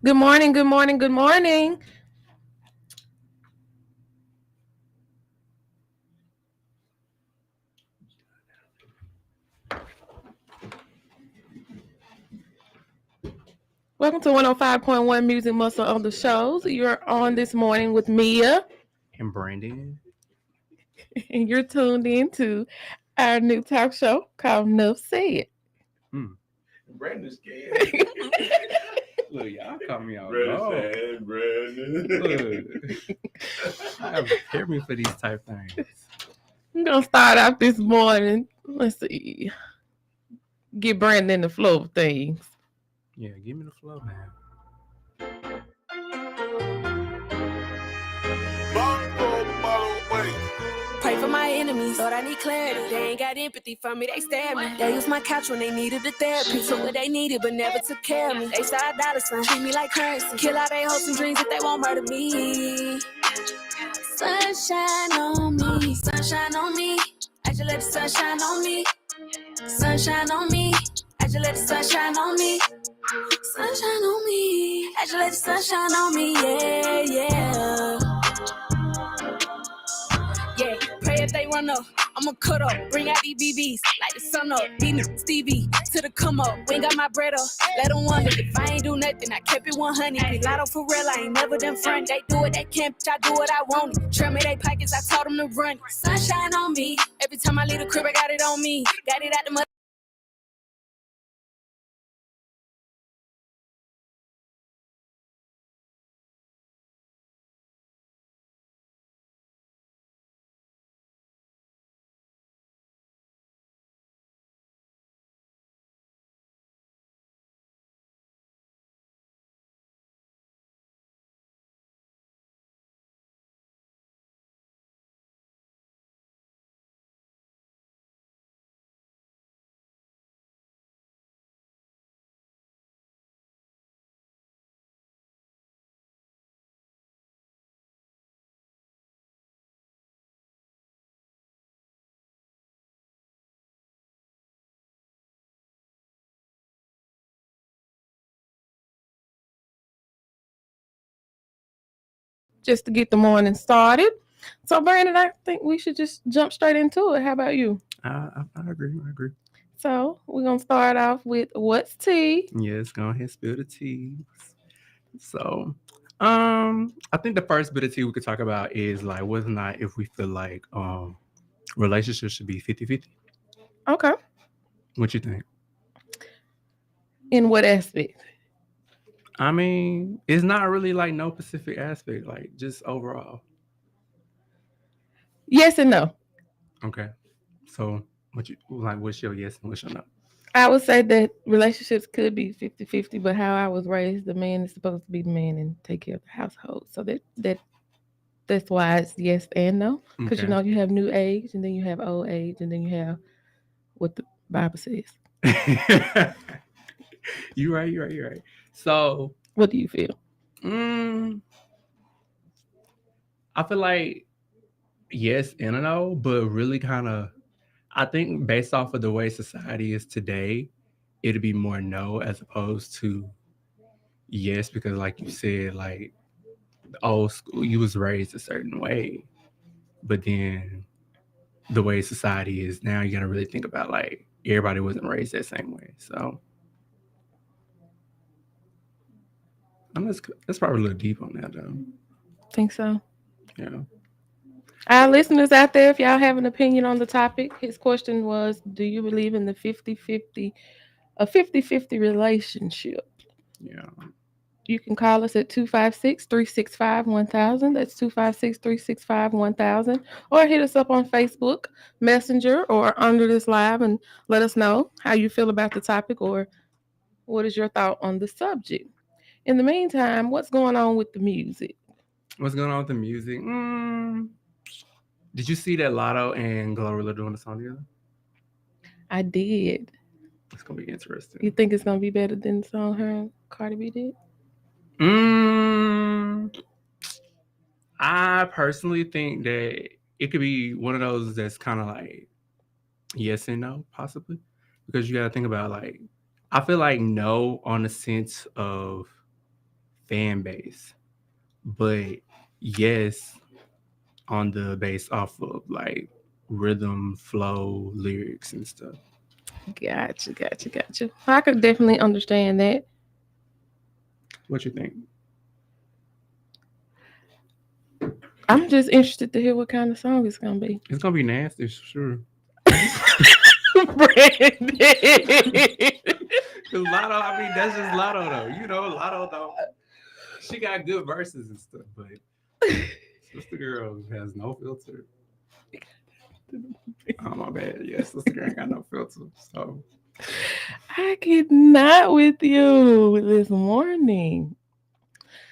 Good morning, good morning, good morning. Welcome to 105.1 Music Muscle on the shows. You're on this morning with Mia, And Brandon. and you're tuned in to our new talk show called Nuff Said. Hmm. Brandon's scared. Look, y'all caught me out. Brandon. Look, I prepare me for these type things. I'm going to start off this morning. Let's see. Get Brandon in the flow of things. Yeah, give me the flow, man. Pray for my enemies, Lord, I need clarity. They ain't got empathy for me, they stare at me. They use my couch when they needed the therapy. Took what they needed, but never took care of me. They start dollar sign, treat me like currency. Kill all they hopes and dreams if they won't murder me. Sunshine on me, sunshine on me. I just let the sunshine on me. Sunshine on me, I just let the sunshine on me. Sunshine on me, I just let the sunshine on me, yeah. Yeah, pray if they run up, I'ma cut up, bring out these BBs, like the sun up, beating Stevie, to the come up, we ain't got my bread up, let them wonder, if I ain't do nothing, I kept it 100, Pilato for real, I ain't never done front, they do what they can, bitch, I do what I want, trail me they pockets, I told them to run, sunshine on me, every time I leave the crib, I got it on me, got it out the mud. Just to get the morning started. So, Brandon, I think we should just jump straight into it. How about you? I agree. I agree. So, we're going to start off with what's tea? Yes, go ahead, spill the tea. So, I think the first bit of tea we could talk about is like whether or not if we feel like relationships should be 50-50. Okay. What you think? In what aspect? I mean, it's not really like no specific aspect, like just overall. Yes and no. Okay. So, what you like? What's your yes and what's your no? I would say that relationships could be 50-50, but how I was raised, the man is supposed to be the man and take care of the household. So that's why it's yes and no. Because Okay. you have new age and then you have old age and then you have what the Bible says. You're right. You're right. You're right. So, What do you feel? mm, I feel like yes and a no, but really kind of, I think based off of the way society is today, it'd be more no as opposed to yes, because like you said, like the old school, you was raised a certain way, but then the way society is now, you gotta really think about like everybody wasn't raised that same way. So that's probably a little deep on that though. Think so? Yeah. Our listeners out there, if y'all have an opinion on the topic, his question was, do you believe in the 50-50, a 50-50 relationship? Yeah. You can call us at 256-365-1000. That's 256-365-1000. Or hit us up on Facebook, Messenger, or under this live and let us know how you feel about the topic or what is your thought on the subject. In the meantime, what's going on with the music? What's going on with the music? Did you see that Lotto and Glorilla doing the song together? I did. It's gonna be You interesting. think it's going to be better than the song her and Cardi B did? Mm, I personally think that it could be one of those that's kind of like yes and no, possibly, because you got to think about like I feel like no on the sense of fan base. But yes, on the base off of like rhythm, flow, lyrics, and stuff. Gotcha. I could definitely understand that. What you think? I'm just interested to hear what kind of song it's gonna be. It's gonna be nasty, for sure. Brandon. Cause Lotto, I mean, that's just Lotto though. You know, Lotto though. She got good verses and stuff, but Sister Girl has no filter. Oh my bad. Yeah, Sister Girl ain't got no filter. So I cannot with you this morning.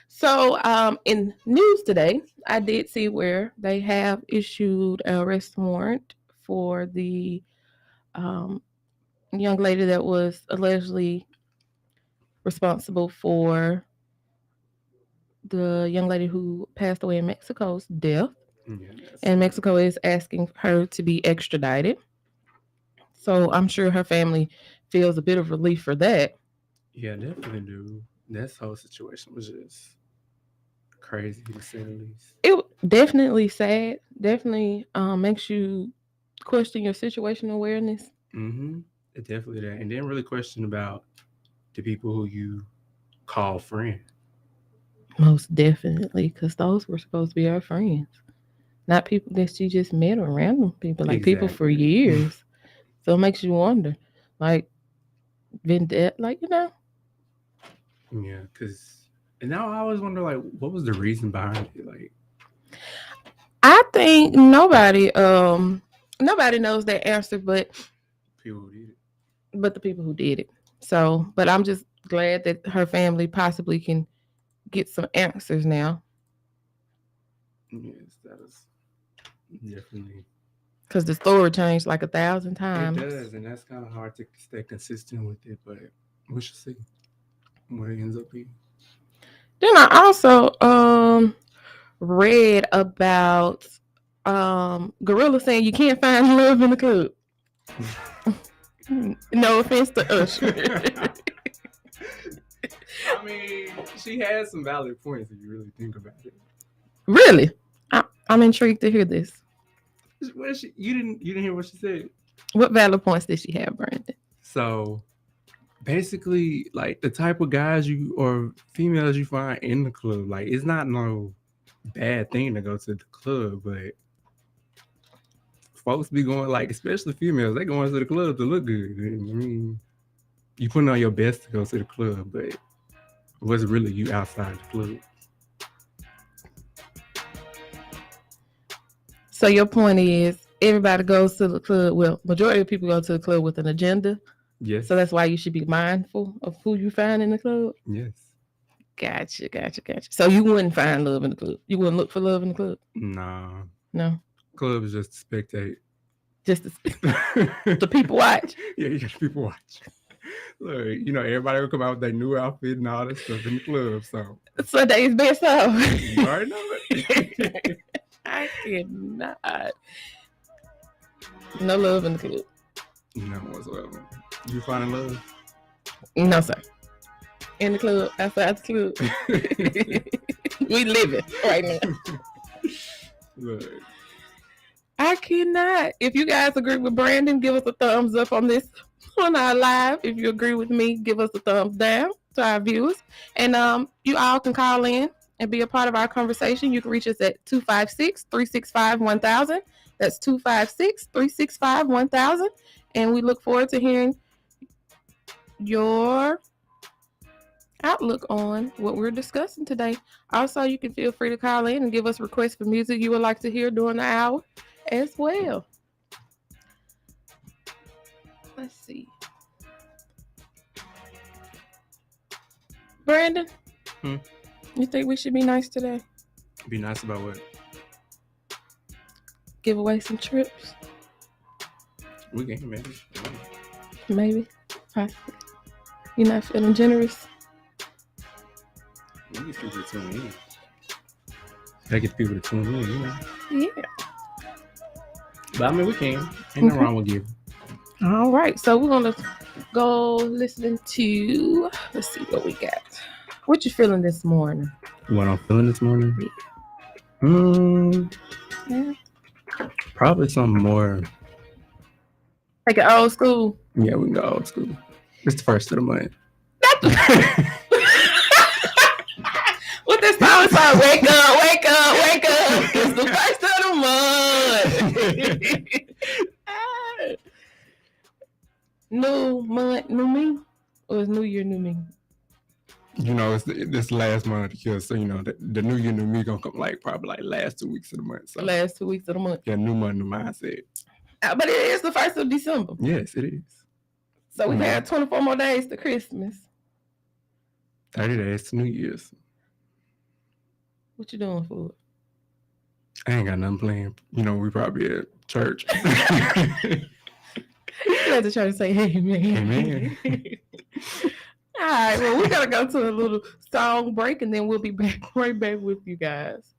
So, in news today, I did see where they have issued an arrest warrant for the young lady that was allegedly responsible for the young lady who passed away in Mexico's death. And Mexico is asking her to be extradited. So I'm sure her family feels a bit of relief for that. Yeah, definitely do. This whole situation was just crazy to say the least. It definitely sad. Definitely makes you question your situational awareness. It definitely that. And then really question about the people who you call friend. Most definitely, because those were supposed to be our friends. Not people that she just met or random people, like people for Exactly. years. So it makes you wonder, like, vendetta, like, you know. Yeah, because and now I always wonder, like, what was the reason behind it? Like, I think nobody knows that answer, but people who did it. But the people who did it. So, but I'm just glad that her family possibly can get some answers now. Yes, that is definitely. Because the story changed like 1,000 times. It does, and that's kind of hard to stay consistent with it, but we should see what it ends up being. Then I also read about Gorilla saying you can't find love in the club. No offense to Usher. I mean, she has some valid points if you really think about it. Really? I'm intrigued to hear this. You didn't hear what she said? What valid points did she have, Brandon? So basically, like the type of guys you or females you find in the club, like it's not no bad thing to go to the club, but folks be going, like, especially females, they going to the club to look good. I mean, you putting on your best to go to the club, but what's really you outside the club? So your point is everybody goes to the club. Well, majority of people go to the club with an agenda. Yes. So that's why you should be mindful of who you find in the club. Yes. Gotcha. So you wouldn't find love in the club. You wouldn't look for love in the club. Nah. No. Club is just to spectate. Just the people watch. Yeah, you got people watch. Look, you know, everybody will come out with their new outfit and all that stuff in the club. So Sunday's best of. You already know it. I cannot. No love in the club. None whatsoever. You finding love? No, sir. In the club, outside the club. We living right now. Look. I cannot. If you guys agree with Brandon, give us a thumbs up on this on our live. If you agree with me, give us a thumbs down to our viewers. And you all can call in and be a part of our conversation. You can reach us at 256-365-1000. That's 256-365-1000. And we look forward to hearing your outlook on what we're discussing today. Also, you can feel free to call in and give us requests for music you would like to hear during the hour as well. Let's see. Brandon, you think we should be nice today? Be nice about what? Give away some trips? We can, maybe. Maybe. Possibly. You're not feeling generous? We get people to tune in. Gotta get people to tune in, you know. Yeah. But I mean, we can. Ain't no wrong with giving. All right. So we're going to go listening to, let's see what we got. What you feeling this morning? What I'm feeling this morning? Yeah. Probably something more. Like an old school. Yeah, we can go old school. It's the first of the month. What this song say? Wake up, wake up, wake up. It's the first of the month. New month, new me? Or is New Year, new me? You know, it's this last month of the year, so you know the new year, new me gonna come probably last 2 weeks of the month. So The last 2 weeks of the month. yeah, new month, new mindset. But it is the 1st of December. Yes, it is. So we have 24 more days to Christmas. 30 days to New Year's. What you doing for it? I ain't got nothing planned. You know, we probably at church. You have to try to say amen. Amen. All right, well, we gotta go to a little song break and then we'll be right back with you guys.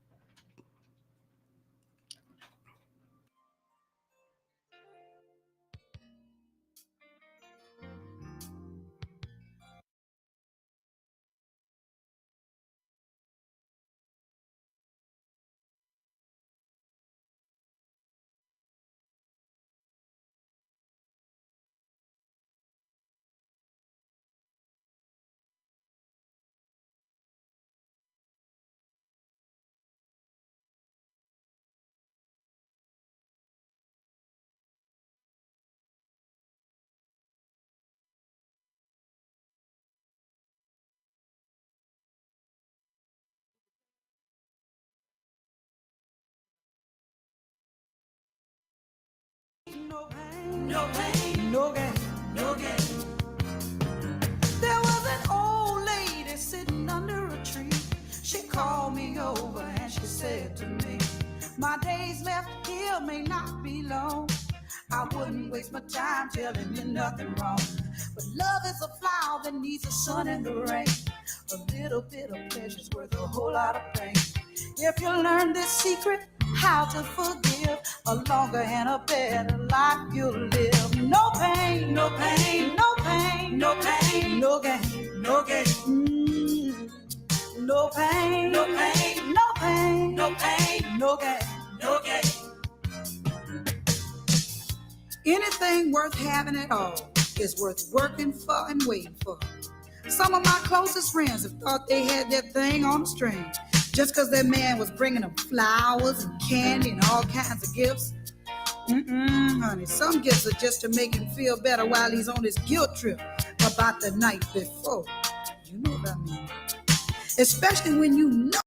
No pain, no pain, no gain, no gain. There was an old lady sitting under a tree. She called me over and she said to me, my days left here may not be long. I wouldn't waste my time telling you nothing wrong. But love is a flower that needs the sun and the rain. A little bit of pleasure's worth a whole lot of pain. If you learn this secret, how to forgive, a longer and a better life you'll live. No pain, no pain, no pain, no pain, no gain, no gain. No pain, no pain, no pain, no pain, no gain, no gain. Anything worth having at all is worth working for and waiting for. Some of my closest friends have thought they had that thing on a string. Just because that man was bringing them flowers and candy and all kinds of gifts. Honey, some gifts are just to make him feel better while he's on his guilt trip about the night before. You know what I mean? Especially when you know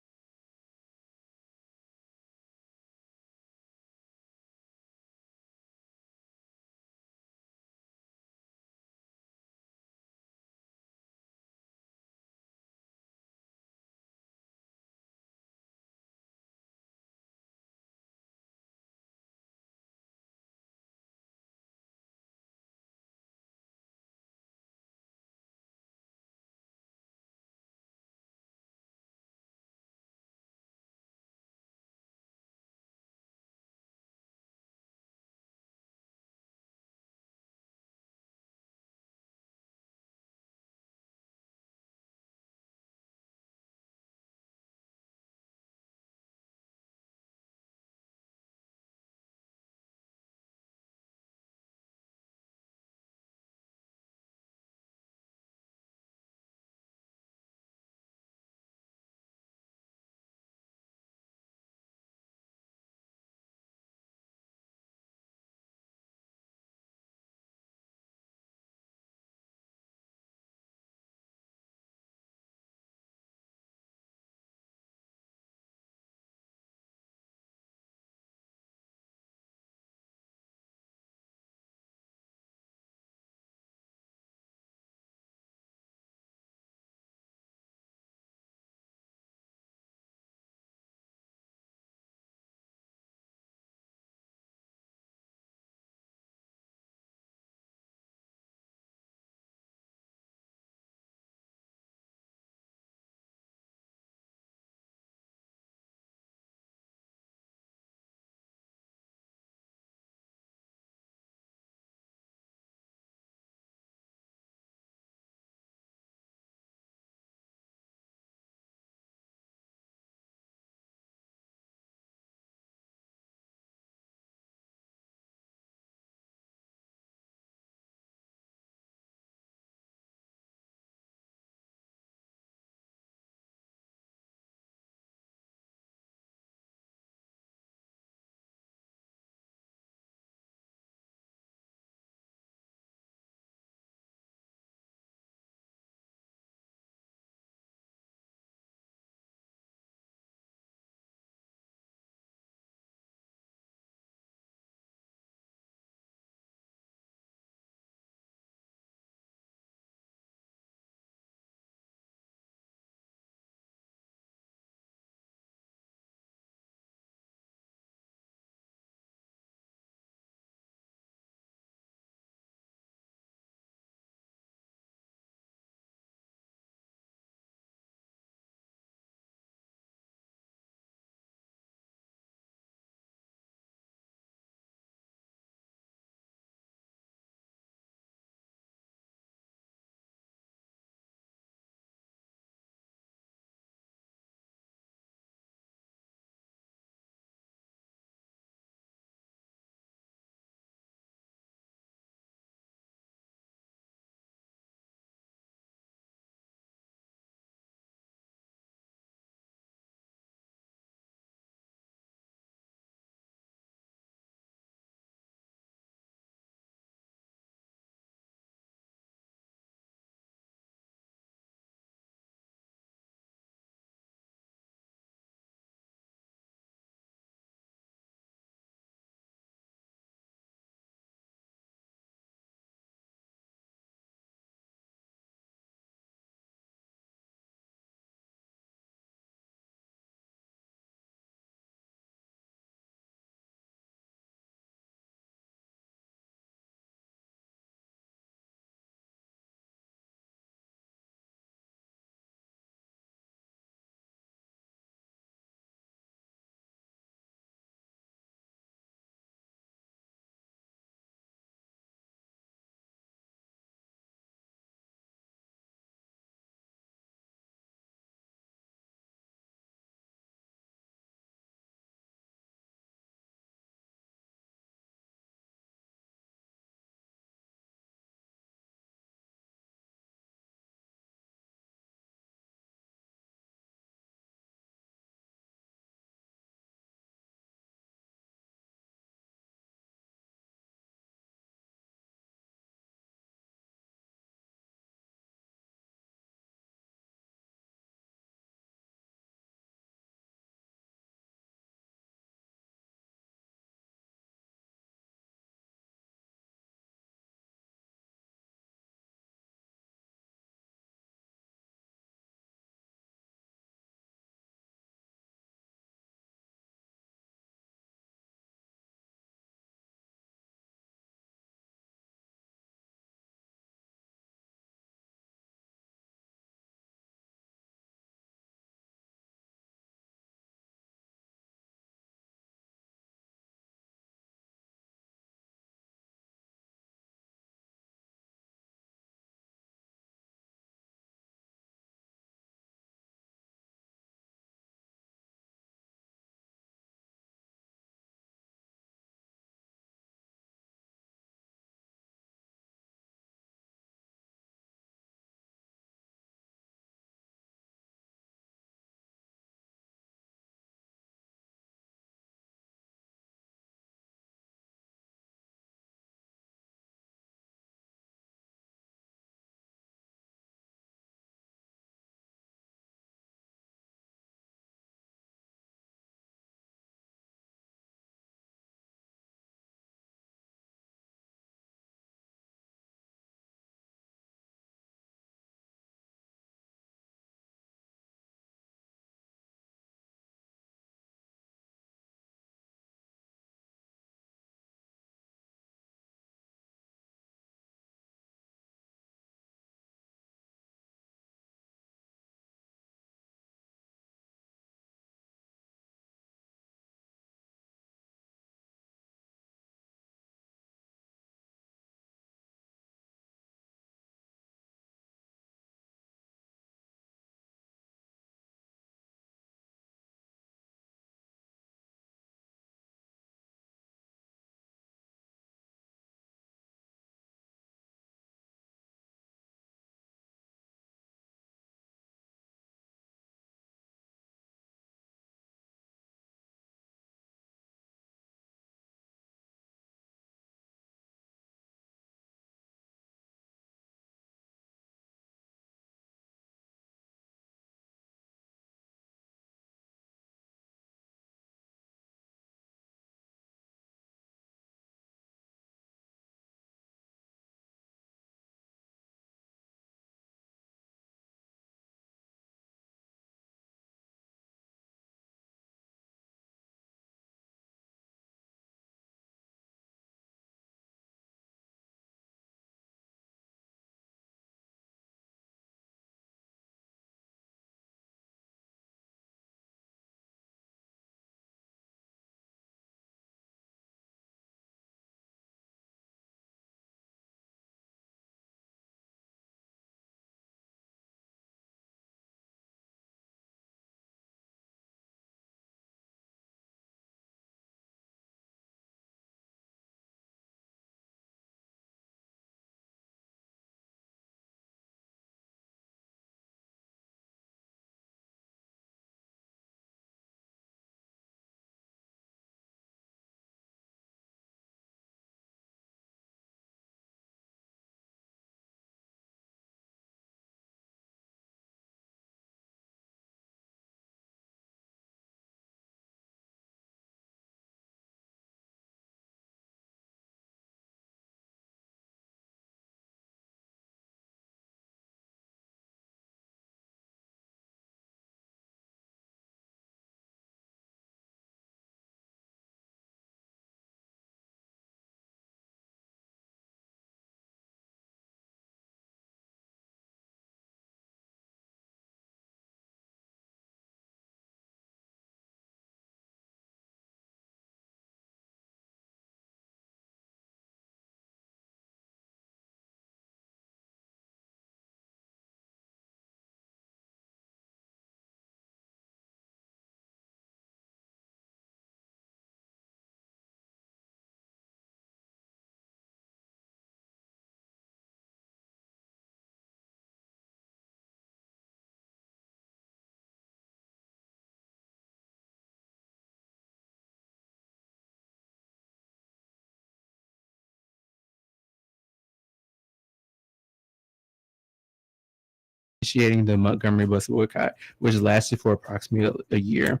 initiating the Montgomery bus boycott, which lasted for approximately a year.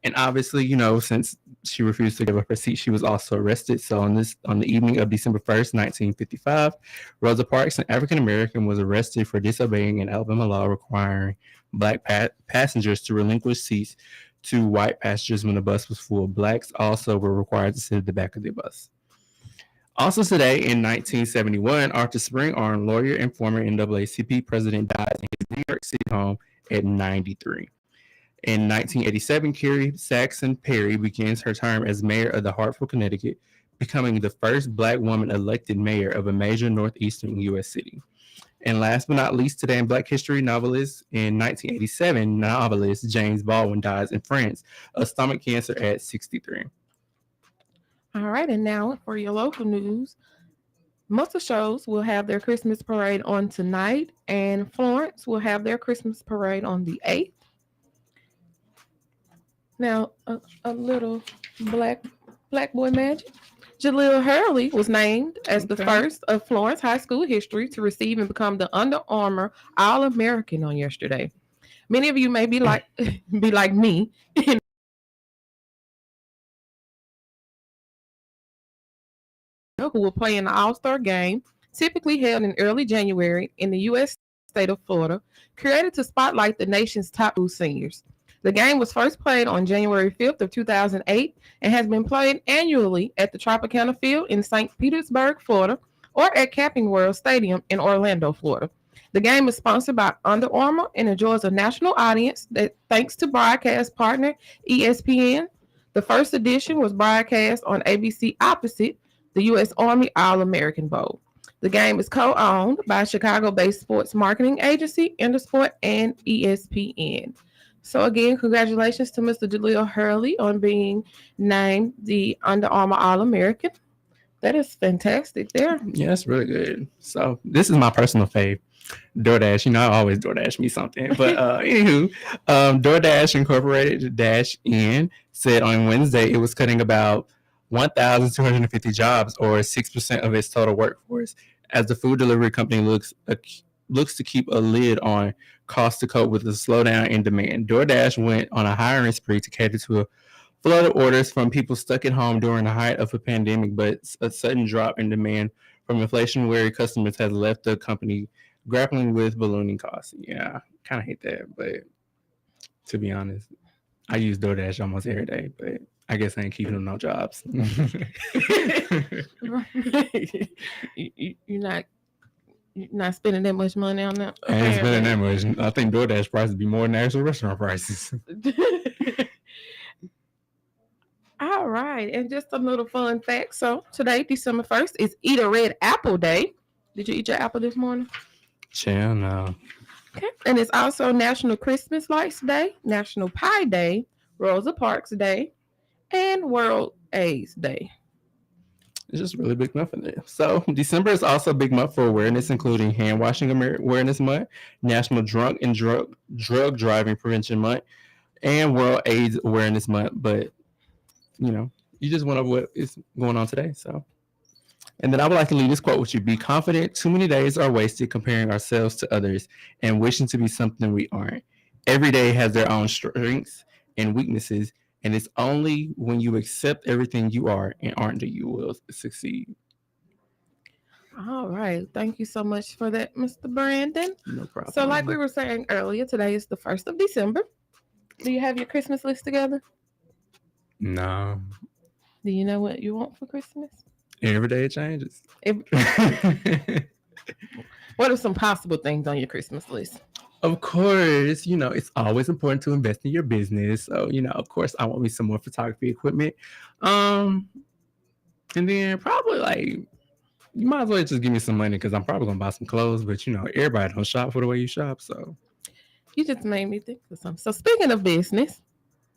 And obviously, since she refused to give up her seat, she was also arrested. So on the evening of December 1st, 1955, Rosa Parks, an African American, was arrested for disobeying an Alabama law requiring black passengers to relinquish seats to white passengers when the bus was full. Blacks also were required to sit at the back of the bus. Also today, in 1971, Arthur Spring-Arm, lawyer and former NAACP president, died in his New York City home at 93. In 1987, Carrie Saxon Perry begins her term as mayor of the Hartford, Connecticut, becoming the first Black woman elected mayor of a major northeastern U.S. city. And last but not least, today in Black history, in 1987, novelist James Baldwin dies in France of stomach cancer at 63. All right, and now for your local news. Most of shows will have their Christmas parade on tonight, and Florence will have their Christmas parade on the 8th. Now, a little black boy magic. Jaleel Hurley was named as the first of Florence High School history to receive and become the Under Armour All-American on yesterday. Many of you may be like me, who will play in the All-Star game, typically held in early January in the U.S. state of Florida, created to spotlight the nation's top school seniors. The game was first played on January 5th of 2008 and has been played annually at the Tropicana Field in St. Petersburg, Florida, or at Camping World Stadium in Orlando, Florida. The game is sponsored by Under Armour and enjoys a national audience that, thanks to broadcast partner ESPN. The first edition was broadcast on ABC opposite the U.S. Army All-American Bowl. The game is co-owned by Chicago-based sports marketing agency Intersport and ESPN. So again, congratulations to Mr. Jaleel Hurley on being named the Under Armour All-American. That is fantastic there. Yeah, that's really good. So this is my personal fave, DoorDash. I always DoorDash me something. But anywho, DoorDash Incorporated Dash In said on Wednesday it was cutting about 1,250 jobs, or 6% of its total workforce, as the food delivery company looks to keep a lid on costs to cope with the slowdown in demand. DoorDash went on a hiring spree to cater to a flood of orders from people stuck at home during the height of a pandemic, but a sudden drop in demand from inflation-wary customers has left the company grappling with ballooning costs. Yeah, kind of hate that, but to be honest, I use DoorDash almost every day, but I guess I ain't keeping them no jobs. You're not spending that much money on that. I ain't spending that much. I think DoorDash prices be more than actual restaurant prices. All right, and just a little fun fact. So today, December 1st, is Eat a Red Apple Day. Did you eat your apple this morning? Chill, no. Okay, and it's also National Christmas Lights Day, National Pie Day, Rosa Parks Day, and World AIDS Day. It's just a really big month for them. So December is also a big month for awareness, including Hand Washing Awareness Month, National Drunk and Drug Driving Prevention Month, and World AIDS Awareness Month. But, you just went over what is going on today. So, and then I would like to leave this quote with you. Be confident. Too many days are wasted comparing ourselves to others and wishing to be something we aren't. Every day has their own strengths and weaknesses. And it's only when you accept everything you are and aren't that you will succeed. All right. Thank you so much for that, Mr. Brandon. No problem. So like we were saying earlier, today is the 1st of December. Do you have your Christmas list together? No. Do you know what you want for Christmas? Every day it changes. What are some possible things on your Christmas list? Of course, it's always important to invest in your business. So, of course, I want me some more photography equipment. And then probably you might as well just give me some money because I'm probably going to buy some clothes. But, everybody don't shop for the way you shop. So you just made me think of something. So speaking of business,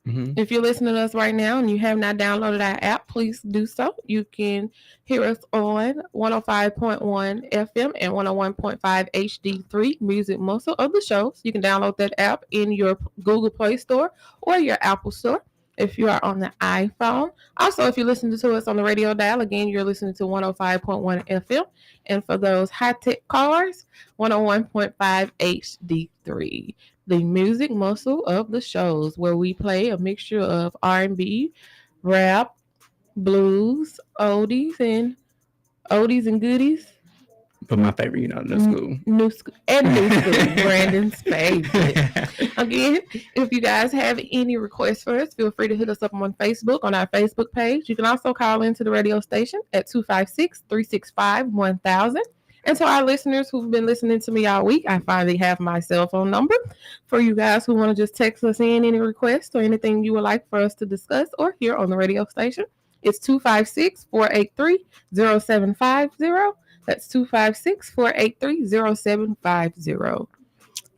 if you're listening to us right now and you have not downloaded our app, please do so. You can hear us on 105.1 FM and 101.5 HD3 Music Muscle of the shows. You can download that app in your Google Play Store or your Apple Store. if you are on the iPhone. Also, if you're listening to us on the radio dial, again, you're listening to 105.1 FM. And for those high-tech cars, 101.5 HD3. The music muscle of the shows, where we play a mixture of R&B, rap, blues, oldies and goodies. But my favorite, new school. New school, Brandon's favorite. Again, if you guys have any requests for us, feel free to hit us up on Facebook, on our Facebook page. You can also call into the radio station at 256-365-1000. And to our listeners who've been listening to me all week, I finally have my cell phone number for you guys who want to just text us in any requests or anything you would like for us to discuss or hear on the radio station. It's 256-483-0750. That's 256-483-0750.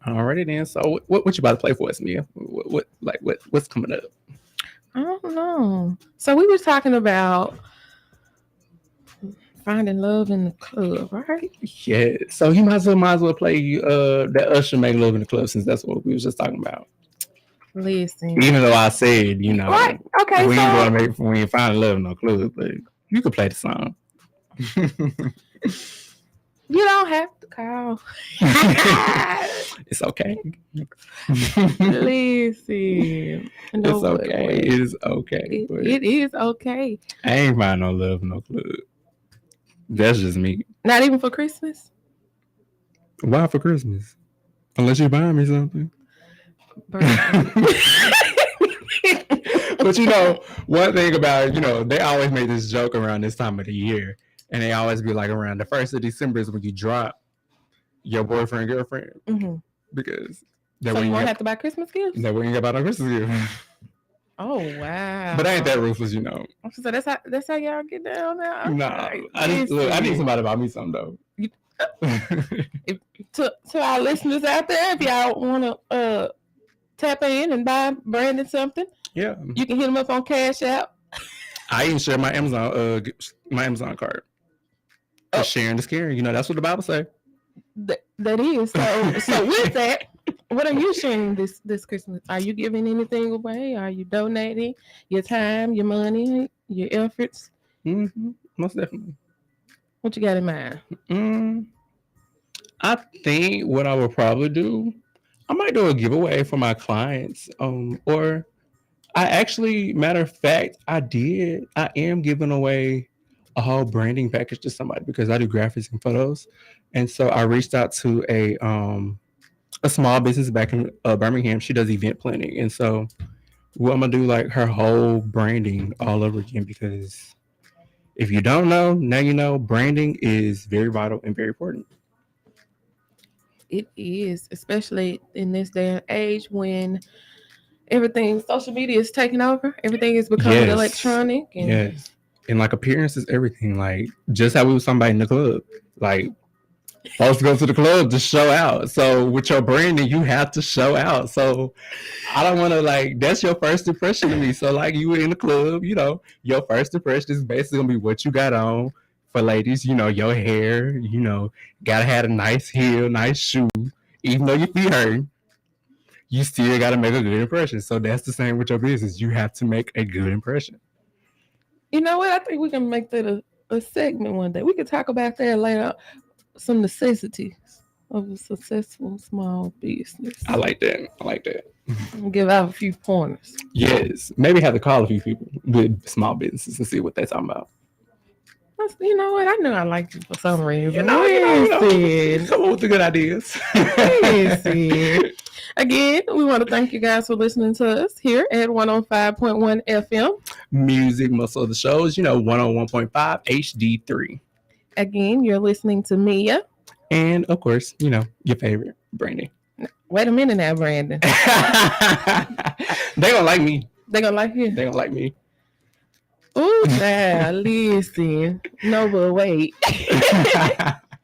Alrighty then. So what you about to play for us, Mia? What's coming up? I don't know. So we were talking about finding love in the club, right? Yeah. So you might as well play that Usher Make Love in the Club, since that's what we was just talking about. Listen. Even though I said, Right. Okay. we So ain't gonna make when you find love in no club, but you could play the song. you don't have to call. It's okay. Listen. No, It's okay. It is okay. It is okay. I ain't find no love in no club. That's just me. Not even for Christmas? Why for Christmas? Unless you buy me something. But one thing about it, they always make this joke around this time of the year. And they always be like around the 1st of December is when you drop your boyfriend, girlfriend. Mm-hmm. Because so you won't have to buy Christmas gifts? That we ain't got no Christmas gifts. Oh, wow. But I ain't that ruthless, So that's how y'all get down now? No. I need somebody to buy me something, though. To our listeners out there, if y'all want to tap in and buy Brandon something, yeah, you can hit him up on Cash App. I even share my Amazon card. Sharing is caring. That's what the Bible say. That is. So with that, what are you sharing this Christmas? Are you giving anything away? Are you donating your time, your money, your efforts? Mm-hmm. Most definitely. What you got in mind? I think what I would probably do, I might do a giveaway for my clients. Or I actually, matter of fact, I am giving away a whole branding package to somebody because I do graphics and photos. And so I reached out to a small business back in Birmingham. She does event planning. And so I'm going to do like her whole branding all over again, because if you don't know, now you know, branding is very vital and very important. It is, especially in this day and age when everything, social media is taking over. Everything is becoming electronic. And yes. And like appearance is everything. Like just how we was somebody in the club. Like folks go to the club to show out. So with your branding, you have to show out. So I don't want to that's your first impression of me. So like you were in the club, your first impression is basically gonna be what you got on. For ladies, your hair, gotta have a nice heel, nice shoe. Even though your feet hurt, you still gotta make a good impression. So that's the same with your business. You have to make a good impression. You know what? I think we can make that a segment one day. We can talk about that later. Some necessities of a successful small business. I like that. Give out a few pointers. Yes. Maybe have to call a few people with small businesses and see what they're talking about. You know what? I knew I liked you for some reason. Come on with the good ideas. Again, we want to thank you guys for listening to us here at 105.1 FM. Music muscle of the shows, 101.5 HD3. Again, you're listening to Mia. And of course, your favorite, Brandon. Wait a minute now, Brandon. They gonna like me. They gonna like you? They gonna like me. Ooh, now listen. No, but wait.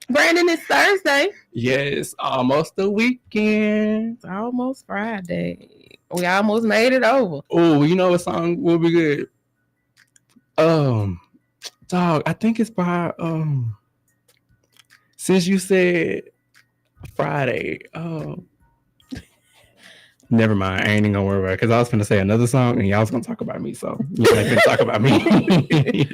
Brandon, it's Thursday. Yes, almost the weekend. It's almost Friday. We almost made it over. Oh, a song will be good. Dog, I think it's by since you said Friday. Never mind. I ain't even gonna worry about it because I was gonna say another song and y'all was gonna talk about me. So you ain't gonna talk about me.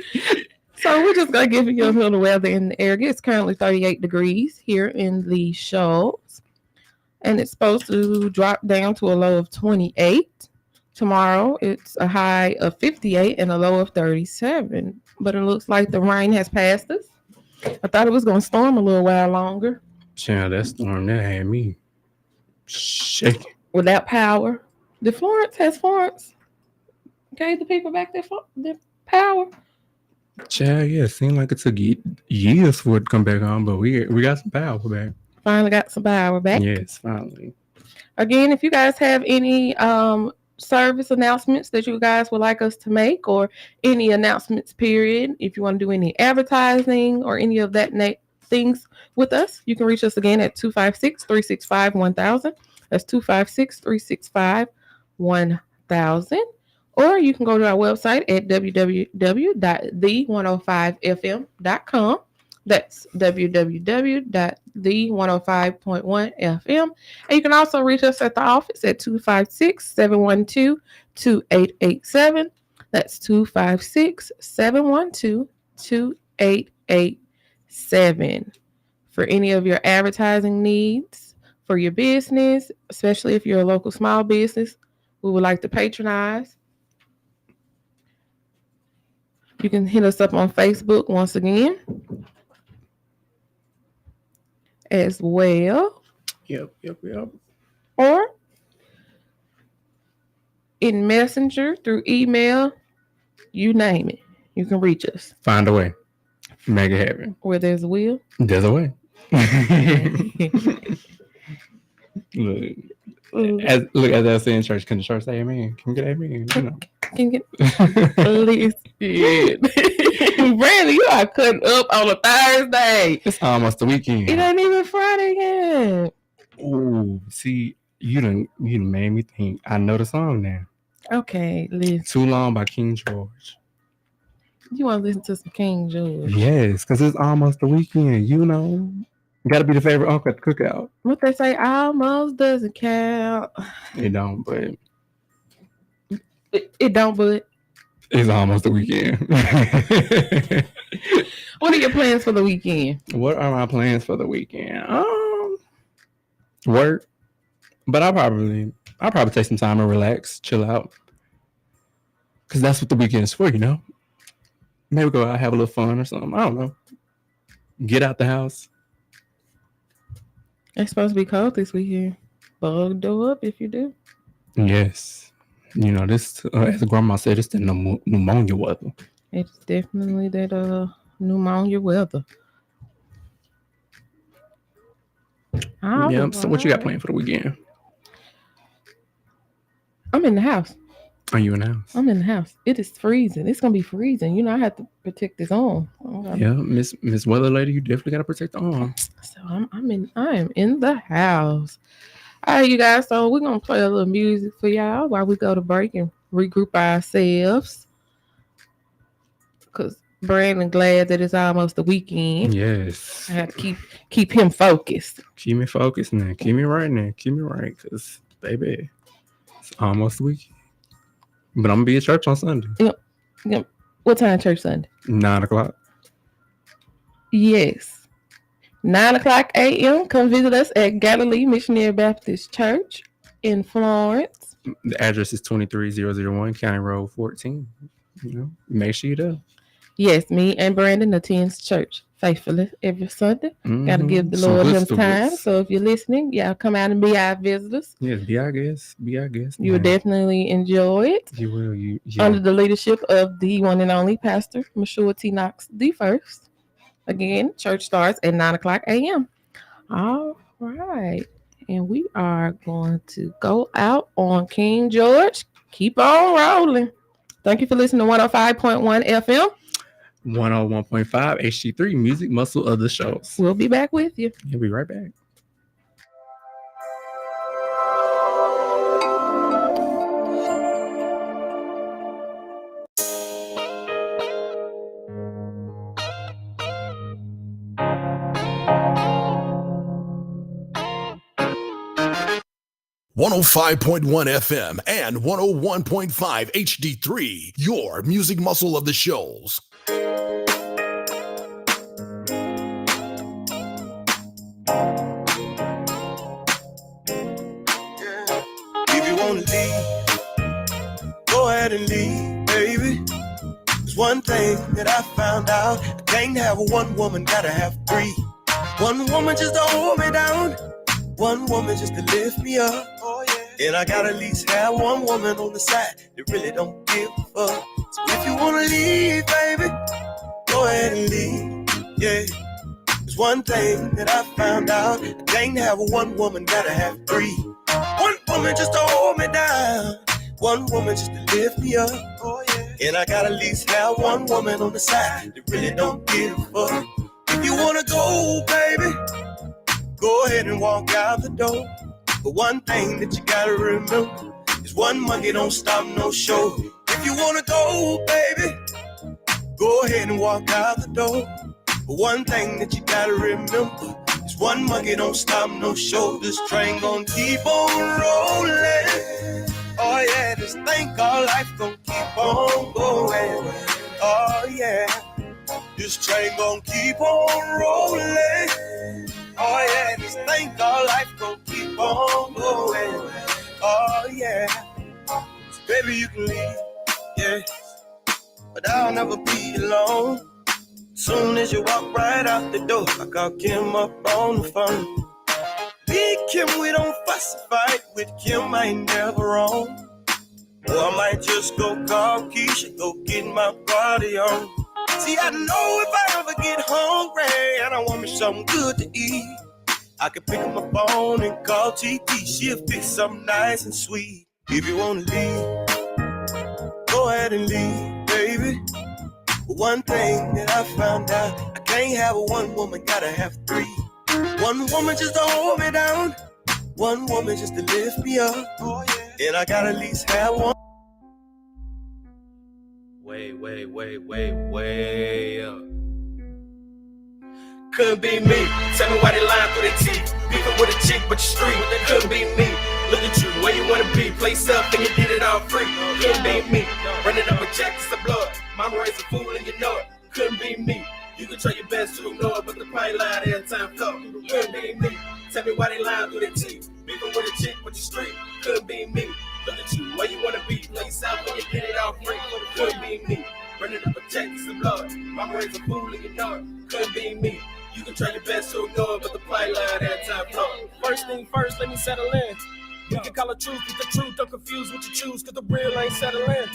So we're just gonna give you a little weather in the area. It's currently 38 degrees here in the Shoals, and it's supposed to drop down to a low of 28. Tomorrow it's a high of 58 and a low of 37. But it looks like the rain has passed us. I thought it was gonna storm a little while longer. Child, that storm that had me shaking. Without power. Has Florence gave the people back their power? Child, yeah, it seemed like it took years for it to come back on, but we got some power back. Finally got some power back. Yes, finally. Again, if you guys have any service announcements that you guys would like us to make, or any announcements period, if you want to do any advertising or any of that things with us, you can reach us again at 256-365-1000. That's 256-365-1000. Or you can go to our website at www.the105fm.com. That's www.the105.1fm. And you can also reach us at the office at 256-712-2887. That's 256-712-2887. For any of your advertising needs for your business, especially if you're a local small business, we would like to patronize. You can hit us up on Facebook once again as well. Yep. Or in Messenger, through email, you name it. You can reach us. Find a way. Make it happen. Where there's a will. There's a way. Look, as I say in church, can the church say amen? Can we get amen? You know. Can get listen. Brandon, you are cutting up on a Thursday. It's almost the weekend. It ain't even Friday yet. Ooh, see, you done made me think. I know the song now. Okay, listen. Too Long by King George. You want to listen to some King George? Yes, because it's almost the weekend, you know. Gotta be the favorite uncle at the cookout. What they say almost doesn't count. It don't, but It don't, but it's almost the weekend. what are your plans for the weekend? What are my plans for the weekend? Work. But I'll probably take some time and relax, chill out. Because that's what the weekend is for, you know? Maybe go out, have a little fun or something. I don't know. Get out the house. It's supposed to be cold this weekend. Bug door up if you do. Yes. You know, this, as grandma said, it's the pneumonia weather. It's definitely that pneumonia weather. Yeah. So what you got planned for the weekend? I'm in the house. Are you in the house? I'm in the house. It is freezing. It's gonna be freezing. You know, I have to protect this arm. Yeah, Miss Weather Lady, you definitely gotta protect the arm. So I am in the house. All right, you guys. So we're gonna play a little music for y'all while we go to break and regroup ourselves. Cause Brandon glad that it's almost the weekend. Yes. I have to keep him focused. Keep me focused now. Keep me right. Cause baby, it's almost the weekend. But I'm gonna be at church on Sunday. Yep. What time church Sunday? 9:00. Yes. 9:00 a.m. Come visit us at Galilee Missionary Baptist Church in Florence. The address is 23001 County Road 14. You know, make sure you're there. Yes, me and Brandon attends church faithfully every Sunday. Gotta give the Lord him time. So if you're listening, y'all come out and be our visitors. Yes, be our guest. You will definitely enjoy it. You will. Under the leadership of the one and only Pastor Mashua T. Knox the first. Again, church starts at 9:00 a.m. All right. And we are going to go out on King George. Keep on rolling. Thank you for listening to 105.1 FM. 101.5 HD3 Music Muscle of the Shoals. We'll be back with you. We'll be right back. 105.1 FM and 101.5 HD3, your music muscle of the shows. If you wanna leave, go ahead and leave, baby. There's one thing that I found out. I can't have one woman, gotta have three. One woman just to hold me down. One woman just to lift me up. Oh yeah. And I gotta at least have one woman on the side that really don't give a fuck. So if you wanna leave, baby, go ahead and leave. Yeah. There's one thing that I found out. I can't have one woman, gotta have three. One woman just to hold me down. One woman just to lift me up. Oh yeah. And I gotta at least have one woman on the side that really don't give a fuck. If you wanna go, baby, go ahead and walk out the door. But one thing that you gotta remember is one monkey don't stop no show. If you wanna go, baby, go ahead and walk out the door. But one thing that you gotta remember is one monkey don't stop no show. This train gon' keep on rolling. Oh yeah, this thing called life gon' keep on going. Oh yeah, this train gon' keep on rolling. Oh yeah, this thing called life gon' keep on going. Oh yeah, so baby you can leave, yeah, but I'll never be alone. Soon as you walk right out the door, I call Kim up on the phone. Big Kim, we don't fuss and fight. With Kim, I ain't never wrong. Or I might just go call Keisha, go get my party on. See, I know if I ever get hungry and I want me something good to eat, I can pick up my phone and call TT. She'll fix something nice and sweet. If you wanna leave, go ahead and leave, baby. But one thing that I found out, I can't have one woman, gotta have three. One woman just to hold me down. One woman just to lift me up. Oh, yeah. And I gotta at least have one. Way up. Couldn't be me. Tell me why they lying through their teeth. Beefing with a chick, but you street. That couldn't be me. Look at you, where you wanna be. Place up and you did it all free. Couldn't be me. Running up with jackets of blood. Mama raised a fool and you know it. Couldn't be me. You can try your best to ignore it, but the probably lie every time come. Couldn't be me. Tell me why they lying through their teeth. Beefing with a chick, but you street. Couldn't be me. Look at you, where you wanna be. Place out when you get it all free. Couldn't be me. Running up with jackets of blood. Mama raised a fool and you know it. Couldn't be me. You can try your best to ignore it, but the probably lie every time come. First thing first, let me settle in. You can call it truth with the truth, don't confuse what you choose, cause the real ain't settle in.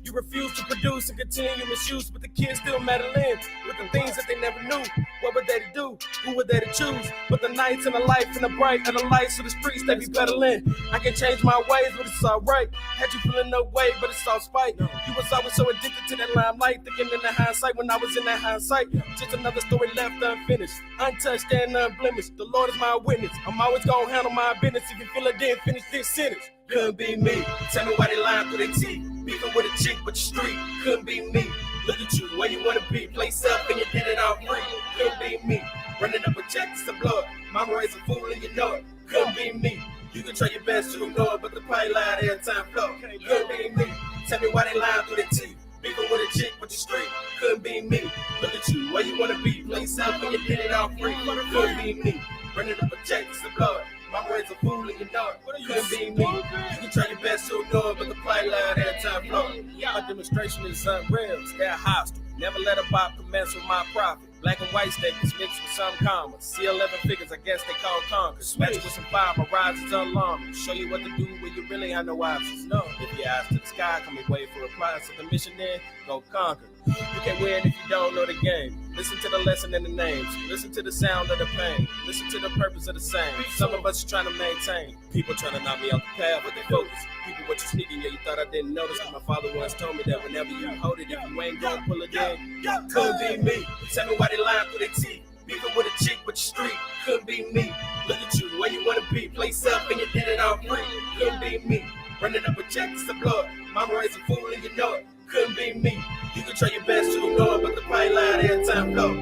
You refuse to produce and continue misuse, but the kids still meddle in with the things that they never knew. What were they to do? Who were they to choose? But the nights and the life and the bright and the lights of the streets, they be peddling. I can change my ways, but it's alright. Had you feeling no way, but it's all spite. You was always so addicted to that limelight, thinking in the hindsight when I was in that hindsight. Just another story left unfinished, untouched and unblemished. The Lord is my witness. I'm always gonna handle my business. If you feel it, then finish this sentence. Couldn't be me. Tell me why they lying through their teeth. Beefing with a chick, but you street. Couldn't be me. Look at you, where you wanna be. Place up and you did it all free. Couldn't be me. Running up with jackets of blood. Mama raised a fool and you know it. Couldn't be me. You can try your best to ignore it, but the probably lie every time flow. Couldn't be me. Tell me why they lying through their teeth. Beefing with a chick, but you street. Couldn't be me. Look at you, where you wanna be. Place up and you did it all free. Couldn't be me. Running up with jackets of blood. Mama raised a fool and you know it. Couldn't be me. You can try your best to ignore it, but the probably lie every time flow. My demonstration is unreal, they're hostile. Never let a bop commence with my profit. Black and white statements mixed with some commas. See 11 figures, I guess they call conquers. Match with some fire, my rise is alarming. Show you what to do when you really have no options. No, if your eyes to the sky, come and wait for replies to the mission, then go conquer. You can't win if you don't know the game. Listen to the lesson in the names. Listen to the sound of the pain. Listen to the purpose of the same. Some of us are trying to maintain. People trying to knock me off the path, but they focus. People what you sneaking, yeah, you thought I didn't notice. But my father once told me that whenever you hold it, if you ain't gonna pull it in, couldn't be me. Tell me why they lying through their teeth. Beefing with a chick, but you street. Couldn't be me. Look at you, where you wanna be. Place up and you did it all free. Couldn't be me. Running up with jackets of blood. Mama raised a fool and you know it. Couldn't be me. You can try your best to ignore it, but the probably lie every time flow.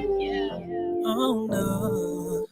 Oh no.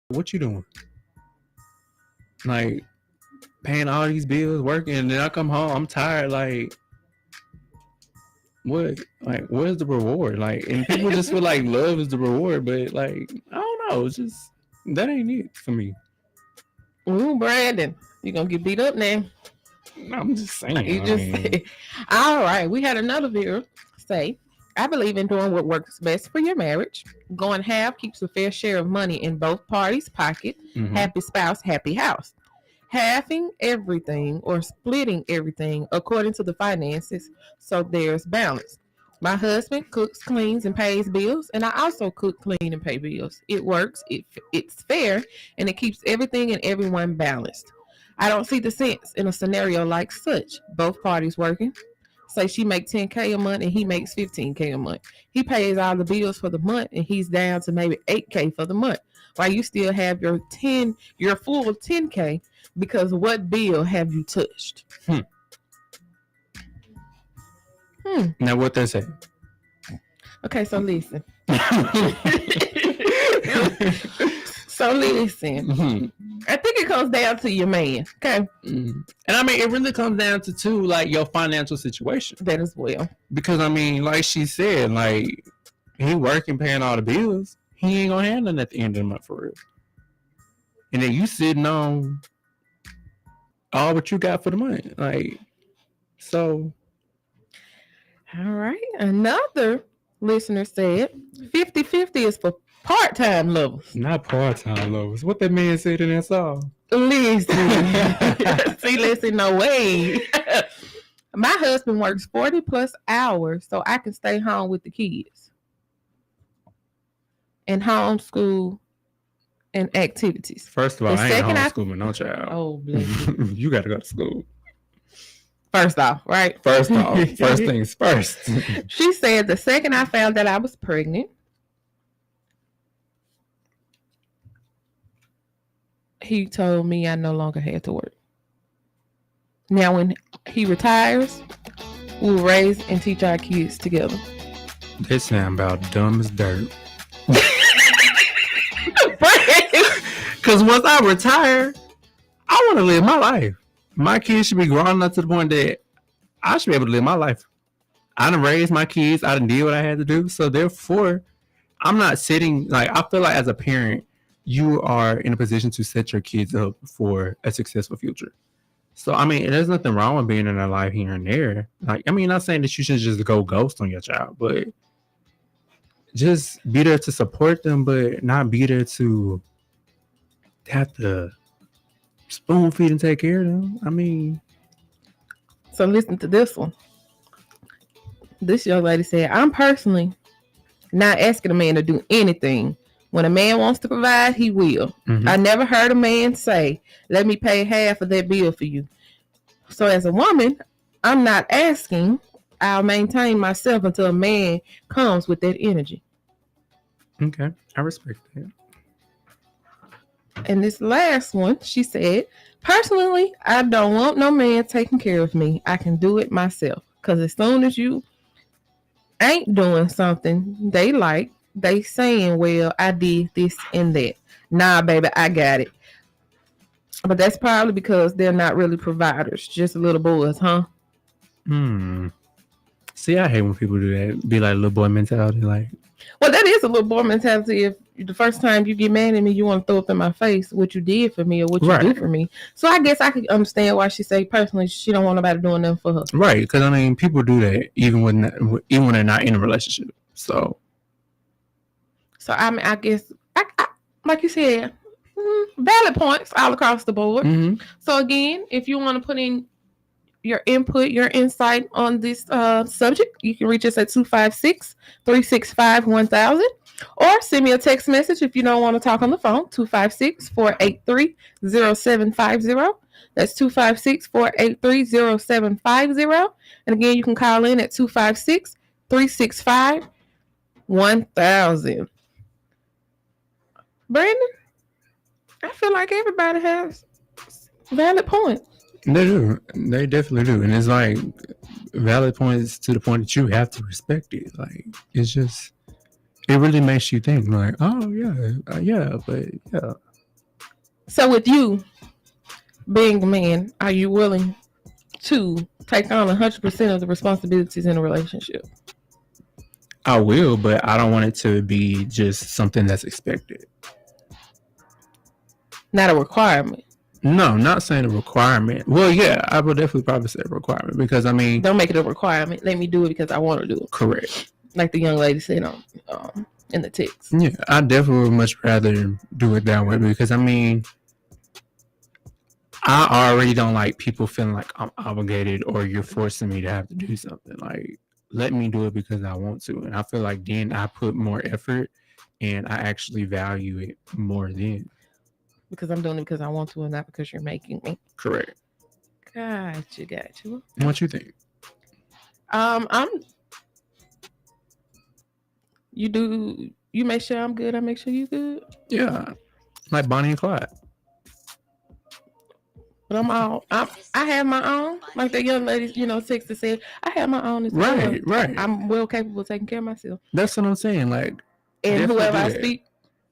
what you doing? Like, paying all these bills, working, and then I come home, I'm tired. Like, what? Like, where's the reward? Like, and people just feel like love is the reward, but like, I don't know. It's just that ain't it for me. Ooh, Brandon, you gonna get beat up now. No, I'm just saying. You just said. All right. We had another viewer say, I believe in doing what works best for your marriage. Going half keeps a fair share of money in both parties' pocket. Mhm. Happy spouse, happy house. Halving everything or splitting everything according to the finances, so there's balance. My husband cooks, cleans, and pays bills, and I also cook, clean, and pay bills. It works, it's fair, and it keeps everything and everyone balanced. I don't see the sense in a scenario like such. Both parties working. Say she makes $10K a month and he makes $15K a month. He pays all the bills for the month and he's down to maybe $8K for the month. While you still have your full $10K, because what bill have you touched? Now what they say? Okay, so listen. So listen. Mhm. I think it comes down to your man. Okay, Mhm. And I mean, it really comes down to too, like your financial situation. that as well. Because I mean, like she said, like he working, paying all the bills. He ain't gonna have nothing at the end of the month for real. And then you sitting on all what you got for the month, like so. All right. Another listener said 50-50 is for part-time lovers. Not part-time lovers. What that man said in that song. Listen. See, listen, no way. My husband works 40 plus hours so I can stay home with the kids and homeschool and activities. First of all, The I ain't second I- homeschooling no child. Oh, bless you. You got to go to school. First off, right? First off, first things first. She said the second I found that I was pregnant, he told me I no longer had to work. Now, when he retires, we'll raise and teach our kids together. This sound about dumb as dirt. Because once I retire, I want to live my life. My kids should be grown up to the point that I should be able to live my life. I done raised my kids. I done did what I had to do. So therefore, I'm not sitting, like, I feel like as a parent, you are in a position to set your kids up for a successful future. So, I mean, there's nothing wrong with being in their life here and there. Like, I mean, not saying that you should just go ghost on your child, but just be there to support them, but not be there to have to spoon feed and take care of them. I mean, So listen to this one. This young lady said, I'm personally not asking a man to do anything. When a man wants to provide, he will. Mhm. I never heard a man say, let me pay half of that bill for you. So as a woman, I'm not asking. I'll maintain myself until a man comes with that energy. okay, I respect that. And this last one, she said, personally, I don't want no man taking care of me. I can do it myself. Because as soon as you ain't doing something they like, they saying, well, I did this and that. Nah, baby, I got it. But that's probably because they're not really providers, just little boys, huh? See, I hate when people do that. Be like little boy mentality. Like, Well, that is a little boy mentality. If the first time you get mad at me, you want to throw up in my face what you did for me or what you Right. do for me. So I guess I could understand why she say personally she don't want nobody doing nothing for her. right? Because I mean, people do that even when they're not in a relationship. So So I mean, I guess, I like you said, valid points all across the board. mhm. So again, if you want to put in your input, your insight on this subject, you can reach us at 256-365-1000 or send me a text message if you don't want to talk on the phone, 256-483-0750. That's 256-483-0750. And again, you can call in at 256-365-1000. Brandon, I feel like everybody has valid points. They do. They definitely do. And it's like valid points to the point that you have to respect it. Like, it's just, it really makes you think like, oh yeah, but yeah. So with you being a man, are you willing to take on 100% of the responsibilities in a relationship? I will, but I don't want it to be just something that's expected. Not a requirement. No, not saying a requirement. Well, yeah, I would definitely probably say a requirement because I mean, Don't make it a requirement. Let me do it because I want to do it. correct. Like the young lady said on in the text. Yeah, I definitely would much rather do it that way because I mean, I already don't like people feeling like I'm obligated or you're forcing me to have to do something. Like, let me do it because I want to. And I feel like then I put more effort and I actually value it more then. Because I'm doing it because I want to and not because you're making me. Correct. Gotcha. What you think? You make sure I'm good, I make sure you good. Yeah. Like Bonnie and Clyde. But I have my own. Like the young lady, Sexta said, I have my own as well. Right. I'm well capable of taking care of myself. That's what I'm saying. Like, And definitely whoever I do that.